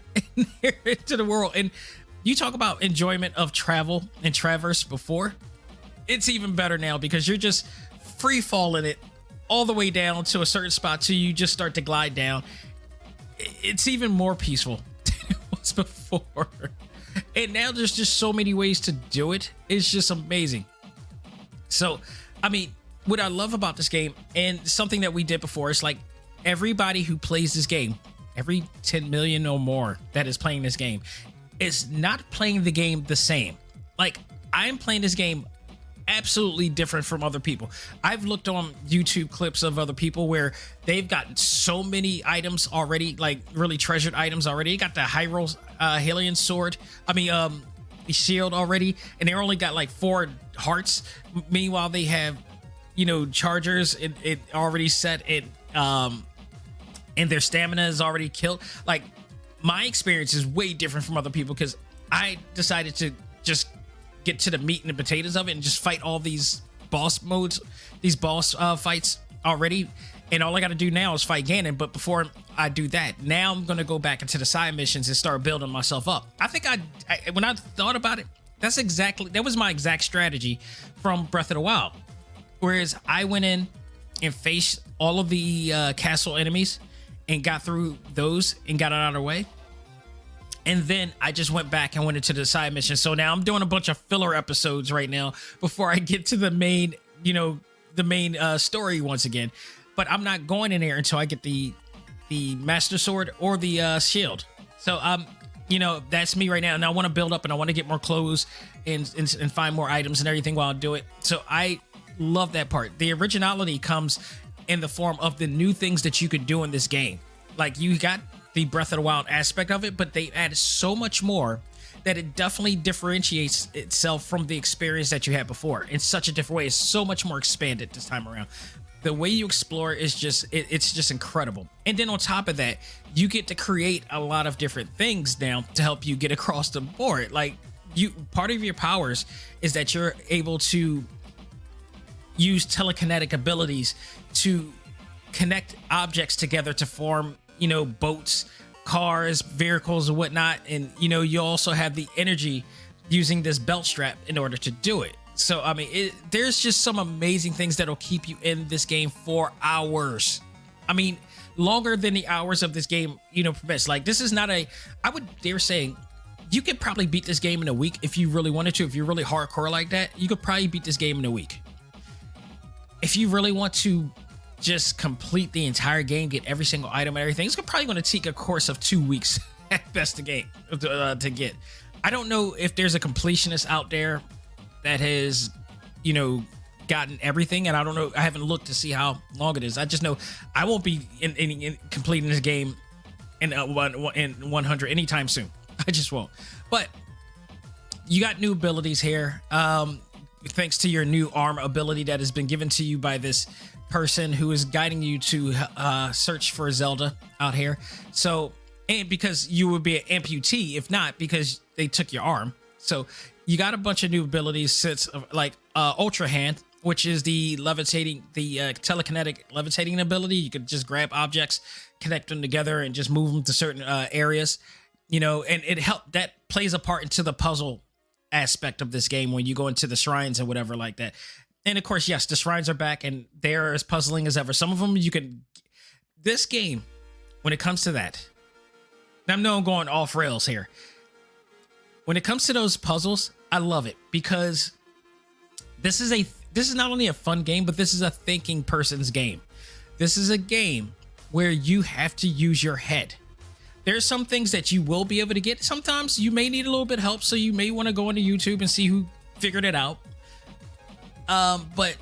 into the world. And you talk about enjoyment of travel and traverse before. It's even better now, because you're just free falling it all the way down to a certain spot till you just start to glide down. It's even more peaceful than it was before. And now there's just so many ways to do it. It's just amazing. So, I mean, what I love about this game, and something that we did before, is like everybody who plays this game, every 10 million or more that is playing this game, is not playing the game the same. Like, I'm playing this game absolutely different from other people. I've looked on YouTube clips of other people where they've got so many items already, like really treasured items already. They got the Hyrule Hylian sword, shield already, and they only got like 4 hearts. Meanwhile, they have, chargers it already set, and their stamina is already killed. Like, my experience is way different from other people, because I decided to just get to the meat and the potatoes of it and just fight all these boss modes, these boss fights already. And all I got to do now is fight Ganon. But before I do that, now I'm going to go back into the side missions and start building myself up. I think when I thought about it, that was my exact strategy from Breath of the Wild. Whereas I went in and faced all of the castle enemies and got through those and got it out of the way. And then I just went back and went into the side mission. So now I'm doing a bunch of filler episodes right now before I get to the main, story once again. But I'm not going in there until I get the Master Sword or the shield. So that's me right now. And I want to build up, and I want to get more clothes and find more items and everything while I do it. So I love that part. The originality comes in the form of the new things that you could do in this game. Like, you got the Breath of the Wild aspect of it, but they added so much more that it definitely differentiates itself from the experience that you had before in such a different way. It's so much more expanded this time around. The way you explore is it's just incredible. And then on top of that, you get to create a lot of different things now to help you get across the board. Like, part of your powers is that you're able to use telekinetic abilities to connect objects together to form, boats, cars, vehicles, and whatnot. And, you also have the energy using this belt strap in order to do it. So, I mean, there's just some amazing things that'll keep you in this game for hours. I mean, longer than the hours of this game, permits. Like, this is not I would dare say, you could probably beat this game in a week if you really wanted to. If you're really hardcore like that, you could probably beat this game in a week. If you really want to just complete the entire game, get every single item and everything, it's probably going to take a course of 2 weeks at best to get. I don't know if there's a completionist out there that has, gotten everything, and I don't know. I haven't looked to see how long it is. I just know I won't be in completing this game in 100 anytime soon. I just won't. But you got new abilities here. thanks to your new arm ability that has been given to you by this person who is guiding you to search for Zelda out here. So, and because you would be an amputee if not, because they took your arm. So you got a bunch of new abilities, since like Ultra Hand, which is the levitating, the telekinetic levitating ability. You could just grab objects, connect them together, and just move them to certain areas. You know, and that plays a part into the puzzle aspect of this game when you go into the shrines and whatever like that. And of course, yes, the shrines are back and they're as puzzling as ever. Some of them you can. This game, when it comes to that, I know I'm going off rails here. When it comes to those puzzles, I love it because this is not only a fun game, but this is a thinking person's game. This is a game where you have to use your head. There's some things that you will be able to get. Sometimes you may need a little bit of help, so you may want to go into YouTube and see who figured it out. But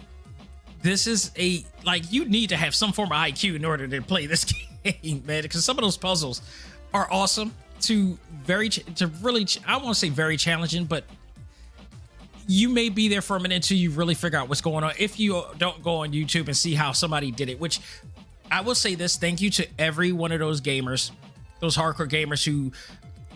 this is you need to have some form of IQ in order to play this game, man, because some of those puzzles are awesome to really, I won't say very challenging, but you may be there for a minute until you really figure out what's going on if you don't go on YouTube and see how somebody did it, which I will say this, thank you to every one of those gamers, those hardcore gamers who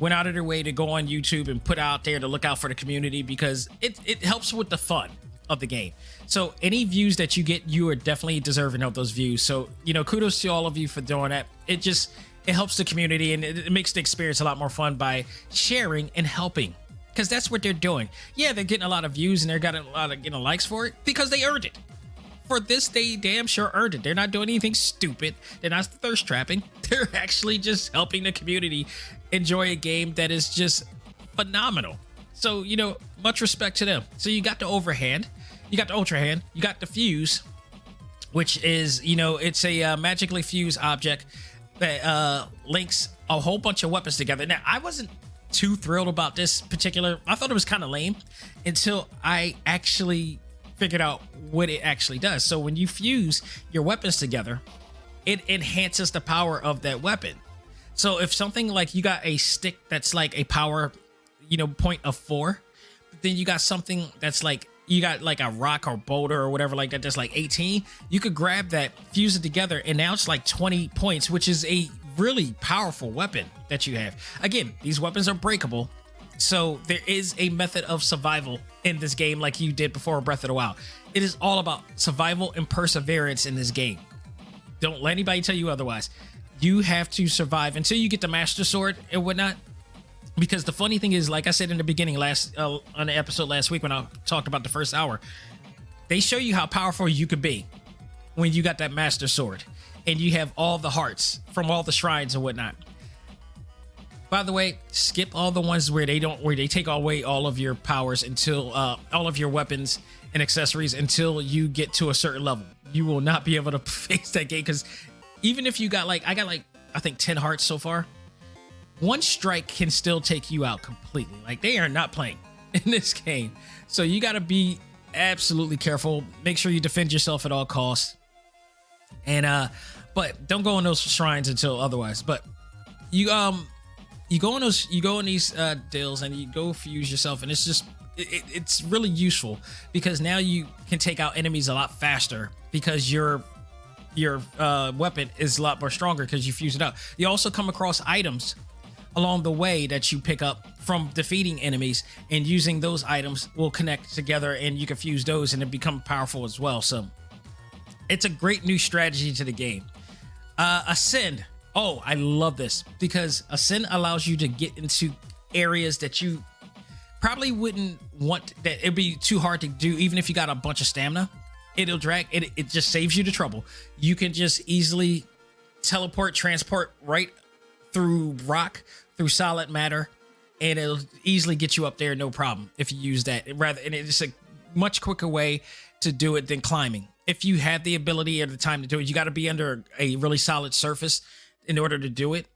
went out of their way to go on YouTube and put out there to look out for the community, because it helps with the fun of the game. So any views that you get, you are definitely deserving of those views. So, you know, kudos to all of you for doing that. It helps the community and it makes the experience a lot more fun by sharing and helping, because that's what they're doing. Yeah, they're getting a lot of views and they're getting a lot of likes for it because they earned it. For this, they damn sure earned it. They're not doing anything stupid. They're not thirst trapping. They're actually just helping the community enjoy a game that is just phenomenal. So, you know, much respect to them. So you got the overhand, you got the ultra hand, you got the fuse, which is, you know, it's a magically fused object that links a whole bunch of weapons together. Now, I wasn't too thrilled about this particular. I thought it was kind of lame until I actually figured out what it actually does. So when you fuse your weapons together, it enhances the power of that weapon. So if something like you got a stick that's like a power, you know, point of 4, but then you got something that's like, you got like a rock or boulder or whatever like that that's like 18, you could grab that, fuse it together, and now it's like 20 points, which is a really powerful weapon that you have. Again, these weapons are breakable, so there is a method of survival in this game like you did before Breath of the Wild. It is all about survival and perseverance in this game. Don't let anybody tell you otherwise. You have to survive until you get the Master Sword and whatnot. Because the funny thing is, like I said in the beginning on the episode last week when I talked about the first hour, they show you how powerful you could be when you got that Master Sword and you have all the hearts from all the shrines and whatnot. By the way, skip all the ones where they take away all of your powers until all of your weapons and accessories until you get to a certain level. You will not be able to face that game, because even if you got I think 10 hearts so far. One strike can still take you out completely. Like, they are not playing in this game. So you got to be absolutely careful. Make sure you defend yourself at all costs. And but don't go in those shrines until otherwise. But you go in these deals and you go fuse yourself, and it's just it's really useful because now you can take out enemies a lot faster because your weapon is a lot more stronger because you fuse it up. You also come across items along the way that you pick up from defeating enemies, and using those items will connect together and you can fuse those and it become powerful as well. So it's a great new strategy to the game. Ascend. Oh, I love this because Ascend allows you to get into areas that you probably wouldn't want, that it'd be too hard to do even if you got a bunch of stamina. It'll drag it. It just saves you the trouble. You can just easily transport right through rock, through solid matter, and it'll easily get you up there, no problem, if you use that. And it's a much quicker way to do it than climbing. If you have the ability or the time to do it, you got to be under a really solid surface in order to do it.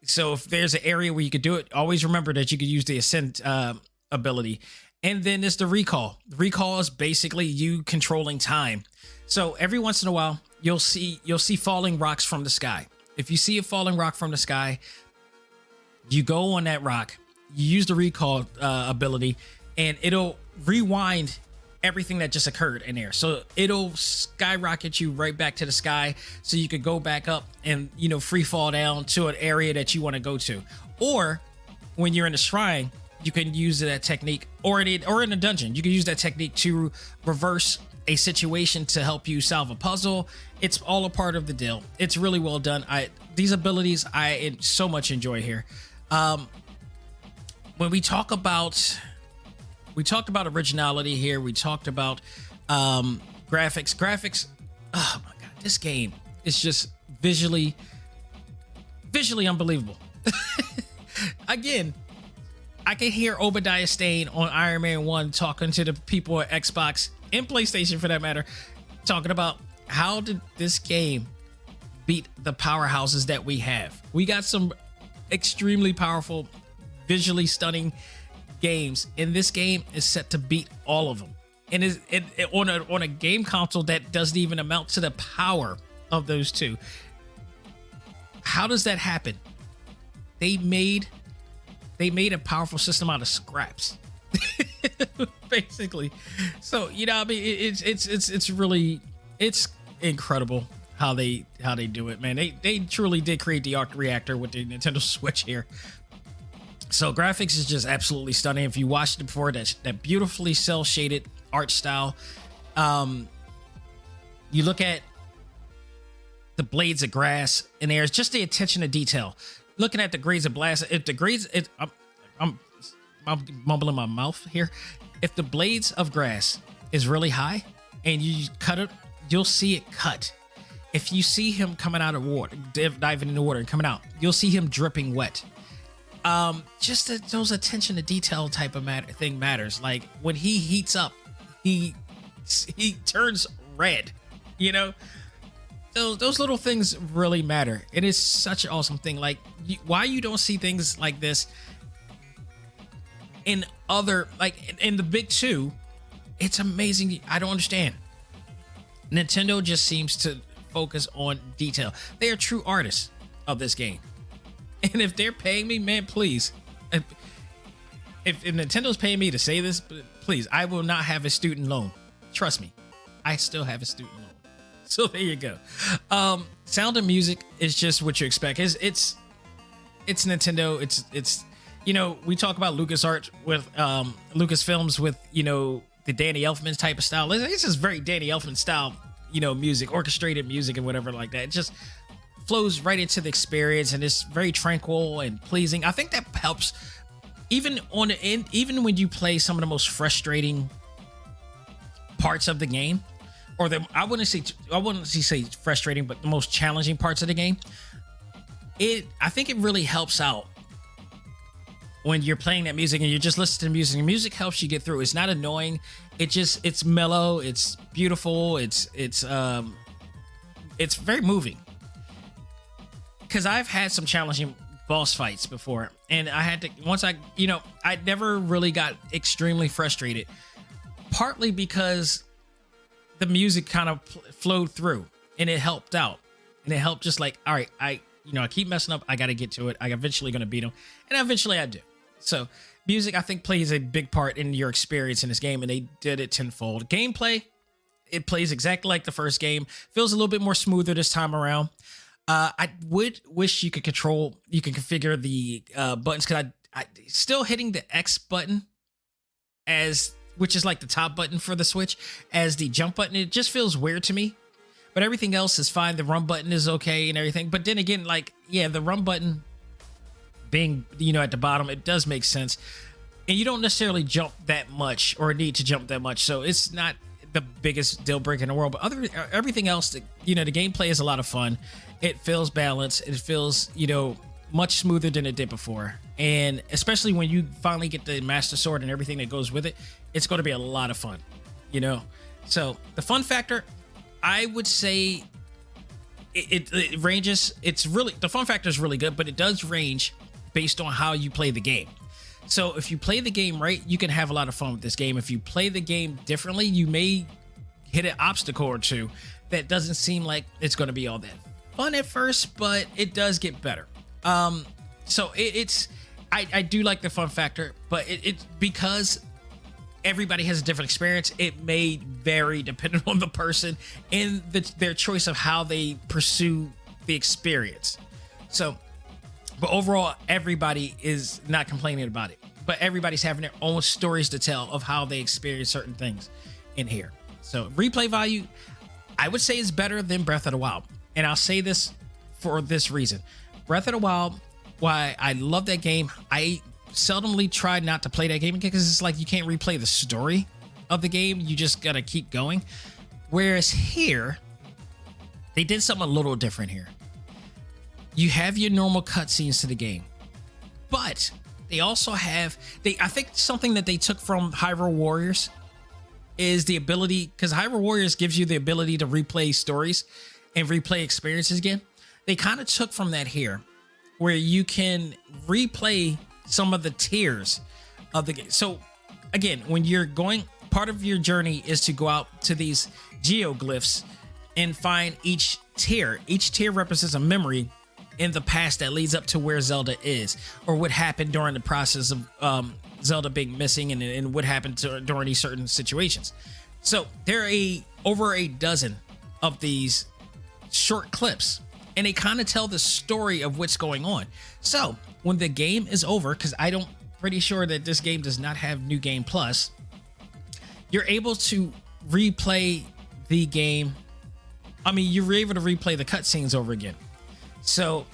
So if there's an area where you could do it, always remember that you could use the Ascent ability. And then there's the recall. The recall is basically you controlling time. So every once in a while, you'll see falling rocks from the sky. If you see a falling rock from the sky, you go on that rock, you use the recall ability, and it'll rewind everything that just occurred in there. So it'll skyrocket you right back to the sky, so you could go back up and, you know, free fall down to an area that you want to go to. Or when you're in the shrine, you can use that technique, or in a dungeon, you can use that technique to reverse a situation to help you solve a puzzle. It's all a part of the deal. It's really well done. These abilities I so much enjoy here. When we talked about originality here, we talked about graphics. Oh my god, this game is just visually unbelievable. Again, I can hear Obadiah Stane on Iron Man 1 talking to the people at Xbox and PlayStation, for that matter, talking about how did this game beat the powerhouses that we have. We got some extremely powerful, visually stunning games, and this game is set to beat all of them. And is on a game console that doesn't even amount to the power of those two. How does that happen? They made a powerful system out of scraps. Basically. So, you know, I mean, it's really incredible how they do it, man. They truly did create the arc reactor with the Nintendo Switch here. So graphics is just absolutely stunning. If you watched it before, that beautifully cell shaded art style. You look at the blades of grass and there's just the attention to detail. Looking at the grades of blast, if the grades, I'm mumbling my mouth here. If the blades of grass is really high and you cut it, you'll see it cut. If you see him coming out of water, diving in the water and coming out, you'll see him dripping wet. Just those attention to detail type of thing matters. Like when he heats up, he turns red, you know. Those little things really matter. It is such an awesome thing. Like, why you don't see things like this in other, like in the big two? It's amazing. I don't understand. Nintendo just seems to focus on detail. They are true artists of this game. And if they're paying me, man, please. If Nintendo's paying me to say this, please, I will not have a student loan. Trust me, I still have a student loan. So there you go. Sound and music is just what you expect. It's Nintendo. It's you know, we talk about LucasArts with Lucasfilms with, you know, the Danny Elfman type of style. It's just very Danny Elfman style, you know, music, orchestrated music and whatever like that. It just flows right into the experience and it's very tranquil and pleasing. I think that helps even on the end, even when you play some of the most frustrating parts of the game. Or I wouldn't say frustrating, but the most challenging parts of the game. I think it really helps out when you're playing that music and you're just listening to music. And music helps you get through. It's not annoying. It's mellow. It's beautiful. It's very moving. Because I've had some challenging boss fights before, and I had to I never really got extremely frustrated. Partly because the music kind of flowed through and it helped out, and it helped just like, all right, I keep messing up. I got to get to it. I'm eventually going to beat them, and eventually I do. So music, I think, plays a big part in your experience in this game, and they did it tenfold. Gameplay, it plays exactly like the first game. Feels a little bit more smoother this time around. I would wish you could configure the buttons, because I still hitting the X button which is like the top button for the Switch, as the jump button. It just feels weird to me, but everything else is fine. The run button is okay and everything. But then again, like, yeah, the run button being, at the bottom, it does make sense. And you don't necessarily jump that much or need to jump that much. So it's not the biggest deal breaker in the world, but everything else, the gameplay is a lot of fun. It feels balanced. It feels, much smoother than it did before. And especially when you finally get the Master Sword and everything that goes with it, it's going to be a lot of fun, So the fun factor, I would say it ranges. The fun factor is really good, but it does range based on how you play the game. So if you play the game right, you can have a lot of fun with this game. If you play the game differently, you may hit an obstacle or two that doesn't seem like it's going to be all that fun at first, but it does get better. So I do like the fun factor, but it's because everybody has a different experience. It may vary depending on the person and their choice of how they pursue the experience. So, but overall, everybody is not complaining about it. But everybody's having their own stories to tell of how they experience certain things in here. So replay value, I would say, is better than Breath of the Wild. And I'll say this for this reason. Breath of the Wild, why I love that game, I seldomly try not to play that game because it's like you can't replay the story of the game. You just gotta keep going. Whereas here, they did something a little different here. You have your normal cutscenes to the game, but they also have, I think something that they took from Hyrule Warriors is the ability, because Hyrule Warriors gives you the ability to replay stories and replay experiences again. They kind of took from that here, where you can replay some of the tiers of the game. So again, when you're going, part of your journey is to go out to these geoglyphs and find each tier. Each tier represents a memory in the past that leads up to where Zelda is, or what happened during the process of Zelda being missing, and what happened during these certain situations. So there are over a dozen of these short clips, and they kind of tell the story of what's going on. So when the game is over, because pretty sure that this game does not have New Game Plus, you're able to replay the game. I mean, you're able to replay the cutscenes over again. So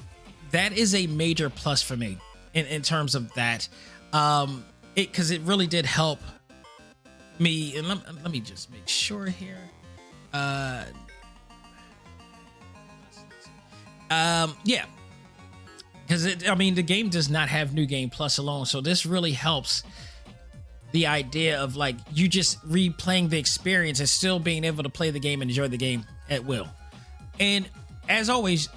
that is a major plus for me in terms of that. Because it really did help me. And let me just make sure here. Yeah. Because the game does not have New Game Plus alone. So this really helps the idea of like you just replaying the experience and still being able to play the game and enjoy the game at will. And as always,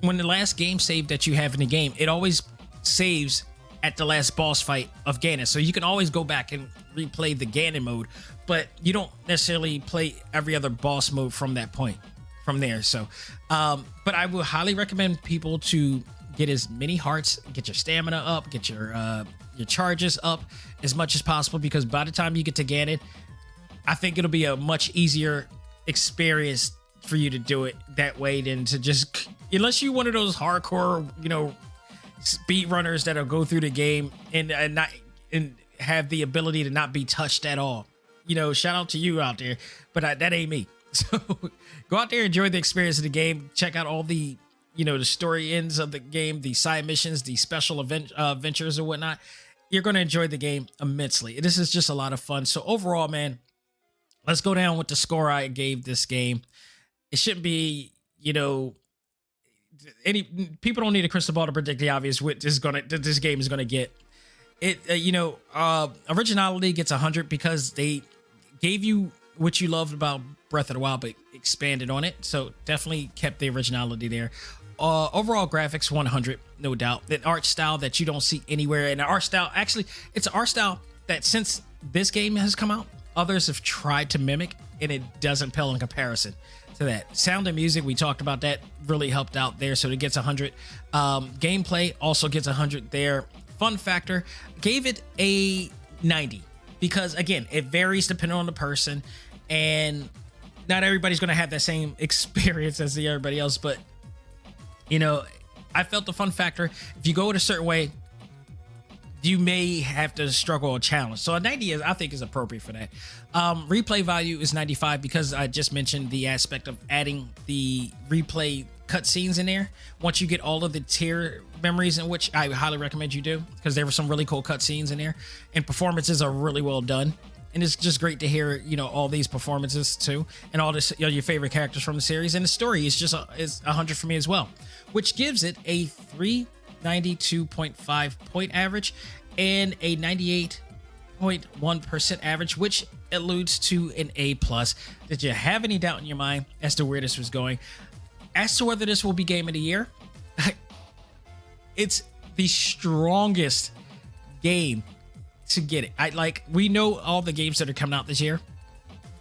when the last game save that you have in the game, it always saves at the last boss fight of Ganon. So you can always go back and replay the Ganon mode, but you don't necessarily play every other boss mode from that point, from there. So, but I would highly recommend people to get as many hearts, get your stamina up, get your charges up as much as possible, because by the time you get to Ganon, I think it'll be a much easier experience for you to do it that way than to just, unless you're one of those hardcore, speed runners that'll go through the game and have the ability to not be touched at all. Shout out to you out there, but that ain't me. So go out there, enjoy the experience of the game, check out all the the story ends of the game, the side missions, the special adventures or whatnot. You're going to enjoy the game immensely. This is just a lot of fun. So overall, man, let's go down with the score I gave this game. It shouldn't be, any people don't need a crystal ball to predict the obvious what this game is gonna get. It originality gets 100 because they gave you what you loved about Breath of the Wild, but expanded on it. So definitely kept the originality there. Overall graphics 100, no doubt. That art style that you don't see anywhere, and the art style, actually, it's an art style that since this game has come out, others have tried to mimic, and it doesn't pale in comparison to that. Sound and music, we talked about that, really helped out there, so it gets 100. Gameplay also gets 100 there. Fun factor, gave it a 90 because again, it varies depending on the person, and not everybody's going to have that same experience as everybody else. But I felt the fun factor, if you go in a certain way, you may have to struggle or challenge. So a 90 I think is appropriate for that. Replay value is 95 because I just mentioned the aspect of adding the replay cutscenes in there. Once you get all of the tier memories, in which I highly recommend you do, because there were some really cool cutscenes in there, and performances are really well done. And it's just great to hear, all these performances too, and all this, your favorite characters from the series. And the story is just is 100 for me as well, which gives it a 392.5 point average and a 98.1% average, which alludes to an A+. Did you have any doubt in your mind as to where this was going? As to whether this will be Game of the Year, it's the strongest game to get it. We know all the games that are coming out this year,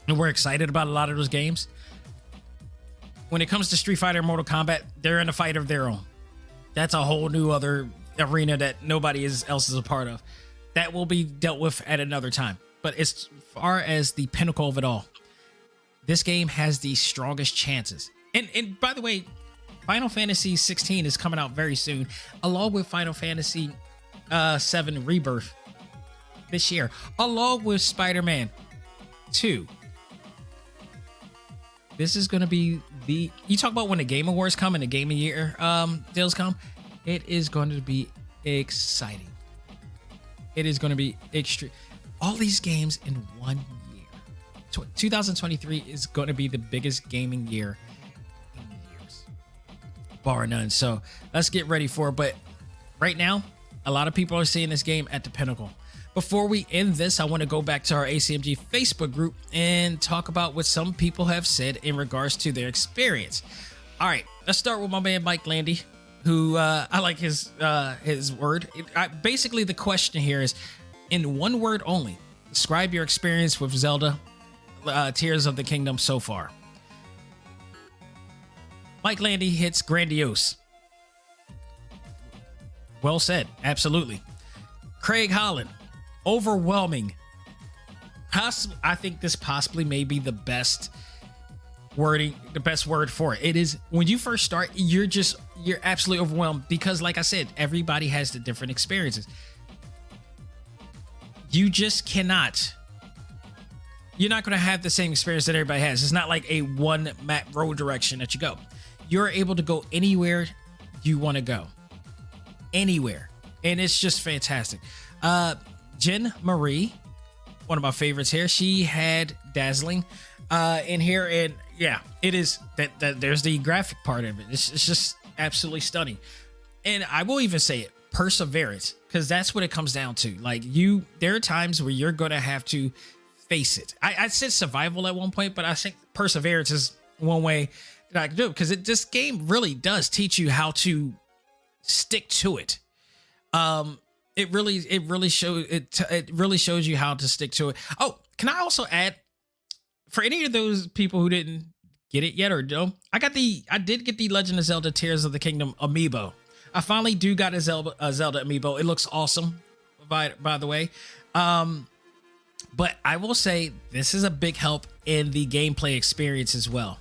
and we're excited about a lot of those games. When it comes to Street Fighter and Mortal Kombat, they're in a fight of their own. That's a whole new other arena that nobody else is a part of. That will be dealt with at another time. but as far as the pinnacle of it all, this game has the strongest chances. And by the way, Final Fantasy 16 is coming out very soon, along with Final Fantasy 7 Rebirth this year, along with Spider-Man 2. This is going to be you talk about when the Game Awards come and the Game of Year deals come, it is going to be exciting. It is going to be extreme. All these games in 1 year. 2023 is going to be the biggest gaming year in years, bar none. So let's get ready for it. But right now, a lot of people are seeing this game at the pinnacle. Before we end this, I want to go back to our A.C.M.G Facebook group and talk about what some people have said in regards to their experience. All right, let's start with my man Mike Landy, who I like his word. Basically, the question here is, in one word only, describe your experience with Zelda Tears of the Kingdom so far. Mike Landy hits grandiose. Well said, absolutely. Craig Holland, overwhelming. I think this possibly may be the best word for it. It is, when you first start, you're absolutely overwhelmed because, like I said, everybody has the different experiences. You just cannot. You're not going to have the same experience that everybody has. It's not like a one map road direction that you go. You're able to go anywhere you want to go. Anywhere. And it's just fantastic. Jen Marie, one of my favorites here, she had Dazzling in here, and yeah, it is that there's the graphic part of it. It's just absolutely stunning. And I will even say it, perseverance, because that's what it comes down to. Like, there are times where you're gonna have to face it. I said survival at one point, but I think perseverance is one way that I can do it, because this game really does teach you how to stick to it. It really shows you how to stick to it. Oh, can I also add, for any of those people who didn't get it yet or don't, I did get the Legend of Zelda Tears of the Kingdom amiibo. I finally got a Zelda amiibo. It looks awesome, by the way. But I will say this is a big help in the gameplay experience as well,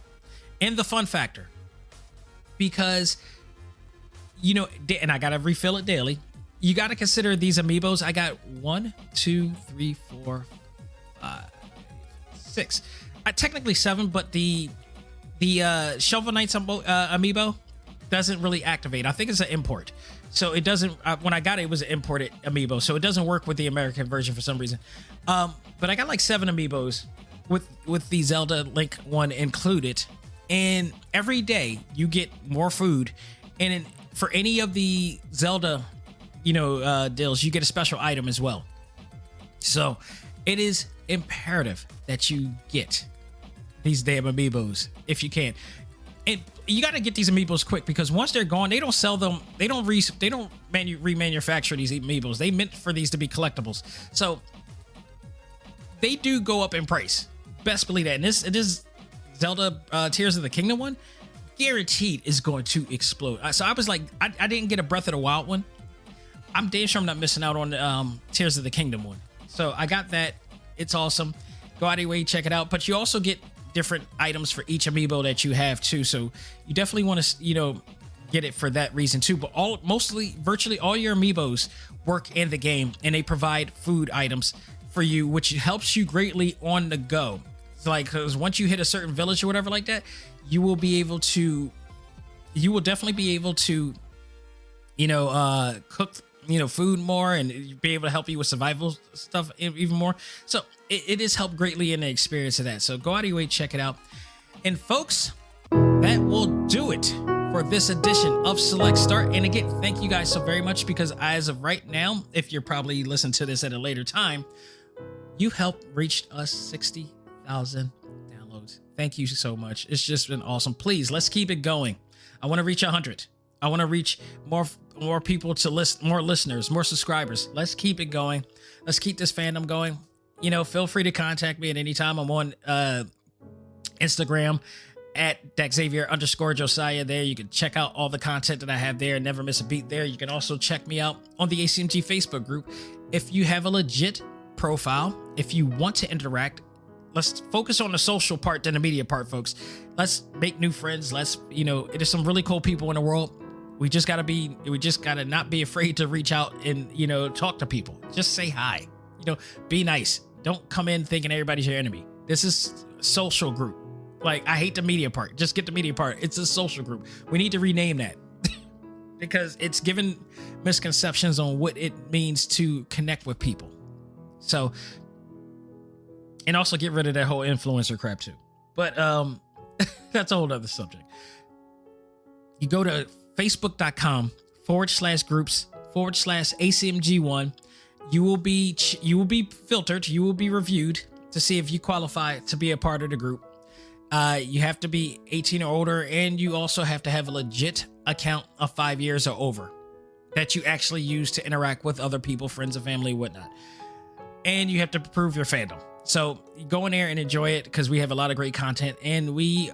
and the fun factor, because and I gotta refill it daily. You got to consider these amiibos. I got 1, 2, 3, 4, 5, 6. Technically 7, but the Shovel Knights amiibo doesn't really activate. I think it's an import, so it doesn't. When I got it, it was an imported amiibo, so it doesn't work with the American version for some reason. But I got like 7 amiibos with the Zelda Link one included, and every day you get more food, and for any of the Zelda deals, you get a special item as well. So it is imperative that you get these damn amiibos if you can. And you got to get these amiibos quick, because once they're gone, they don't sell them. They don't remanufacture these amiibos. They meant for these to be collectibles. So they do go up in price. Best believe that. And this Zelda Tears of the Kingdom one, guaranteed is going to explode. So I was like, I didn't get a Breath of the Wild one. I'm damn sure I'm not missing out on the Tears of the Kingdom one. So I got that. It's awesome. Go out of your way, check it out. But you also get different items for each amiibo that you have too. So you definitely want to, get it for that reason too. But virtually all your amiibos work in the game, and they provide food items for you, which helps you greatly on the go. It's like, because once you hit a certain village or whatever like that, you will definitely be able to, cook food more, and be able to help you with survival stuff even more. So it has helped greatly in the experience of that. So go out of your way, check it out. And folks, that will do it for this edition of Select Start. And again, thank you guys so very much, because as of right now, if you're probably listening to this at a later time, you helped reach us 60,000 downloads. Thank you so much. It's just been awesome. Please, let's keep it going. I want to reach 100. I want to reach more people to more listeners, more subscribers. Let's keep it going. Let's keep this fandom going. Feel free to contact me at any time. I'm on Instagram at @Xavier_Josiah. There you can check out all the content that I have there. Never miss a beat there. You can also check me out on the A.C.M.G Facebook group. If you have a legit profile. If you want to interact, let's focus on the social part than the media part, folks. Let's make new friends. There's some really cool people in the world. We just gotta not be afraid to reach out and, talk to people. Just say hi, be nice. Don't come in thinking everybody's your enemy. This is a social group. Like, I hate the media part. Just get the media part. It's a social group. We need to rename that because it's given misconceptions on what it means to connect with people. So, and also get rid of that whole influencer crap too. But that's a whole other subject. You go to facebook.com/groups/ACMG1. You will be filtered. You will be reviewed to see if you qualify to be a part of the group. You have to be 18 or older, and you also have to have a legit account of 5 years or over that you actually use to interact with other people, friends and family, whatnot. And you have to prove your fandom. So you go in there and enjoy it because we have a lot of great content, and we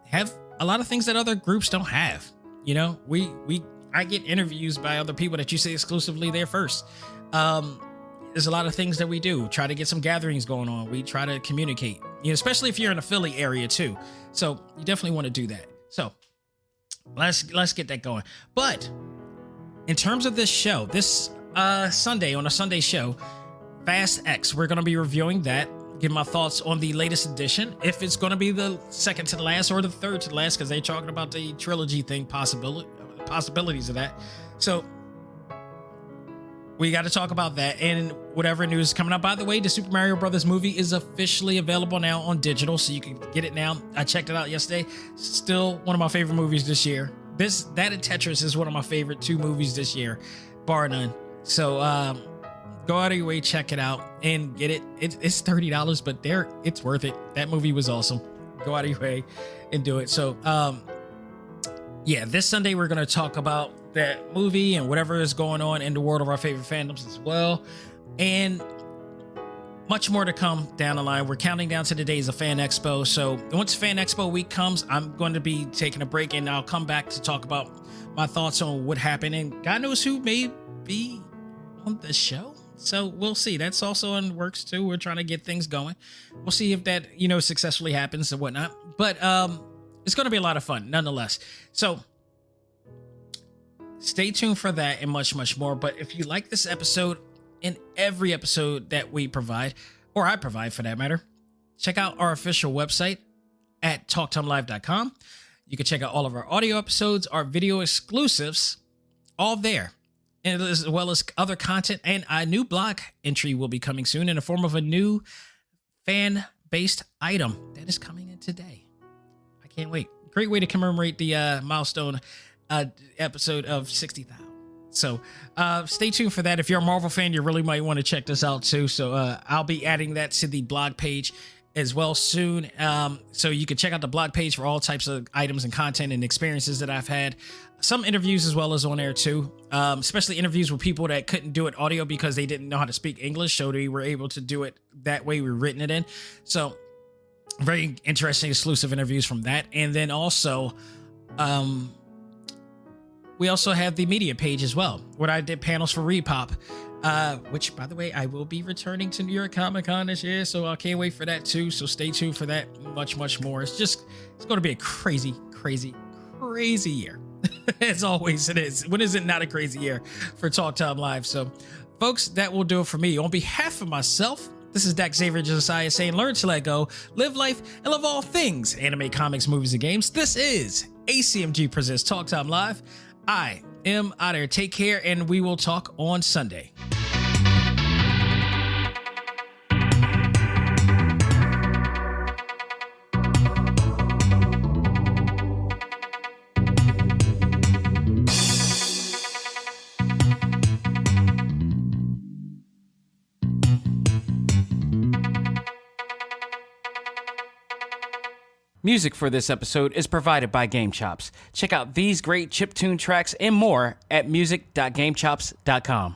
have a lot of things that other groups don't have. I get interviews by other people that you see exclusively there first. There's a lot of things that we do. Try to get some gatherings going on. We try to communicate, especially if you're in a Philly area too. So you definitely want to do that. So let's get that going. But in terms of this show, this Sunday, on a Sunday show, Fast X, we're going to be reviewing that. Give my thoughts on the latest edition, if it's going to be the second to the last or the third to the last, because they're talking about the trilogy thing, possibilities of that. So we got to talk about that and whatever news is coming up. By the way, the Super Mario Brothers movie is officially available now on digital, so you can get it now. I checked it out yesterday. Still one of my favorite movies this year. That and Tetris is one of my favorite 2 movies this year, bar none. So go out of your way, check it out, and get it. It's $30, but it's worth it. That movie was awesome. Go out of your way and do it. So this Sunday we're going to talk about that movie and whatever is going on in the world of our favorite fandoms as well, and much more to come down the line. We're counting down to the days of Fan Expo. So once Fan Expo week comes, I'm going to be taking a break, and I'll come back to talk about my thoughts on what happened, and God knows who may be on the show. So we'll see. That's also in works too. We're trying to get things going. We'll see if that, successfully happens and whatnot. But it's going to be a lot of fun nonetheless. So stay tuned for that and much, much more. But if you like this episode and every episode that we provide, or I provide for that matter, check out our official website at talktimelive.com. You can check out all of our audio episodes, our video exclusives, all there, and as well as other content. And a new blog entry will be coming soon in the form of a new fan-based item that is coming in today. I can't wait. Great way to commemorate the milestone episode of 60,000. So stay tuned for that. If you're a Marvel fan, you really might want to check this out too. So I'll be adding that to the blog page as well soon. So you can check out the blog page for all types of items and content and experiences that I've had. Some interviews as well as on there too, especially interviews with people that couldn't do it audio because they didn't know how to speak English. So they were able to do it that way. We've written it in. So very interesting exclusive interviews from that. And then also, we also have the media page as well, where I did panels for Repop, which, by the way, I will be returning to New York Comic Con this year, so I can't wait for that too. So stay tuned for that. Much, much more. It's going to be a crazy, crazy, crazy year. As always, it is. When is it not a crazy year for Talk Time Live? So, folks, that will do it for me. On behalf of myself, this is Dak Xavier Josiah saying, learn to let go, live life, and love all things anime, comics, movies, and games. This is A.C.M.G. presents Talk Time Live. I am out there. Take care, and we will talk on Sunday. Music for this episode is provided by Game Chops. Check out these great chiptune tracks and more at music.gamechops.com.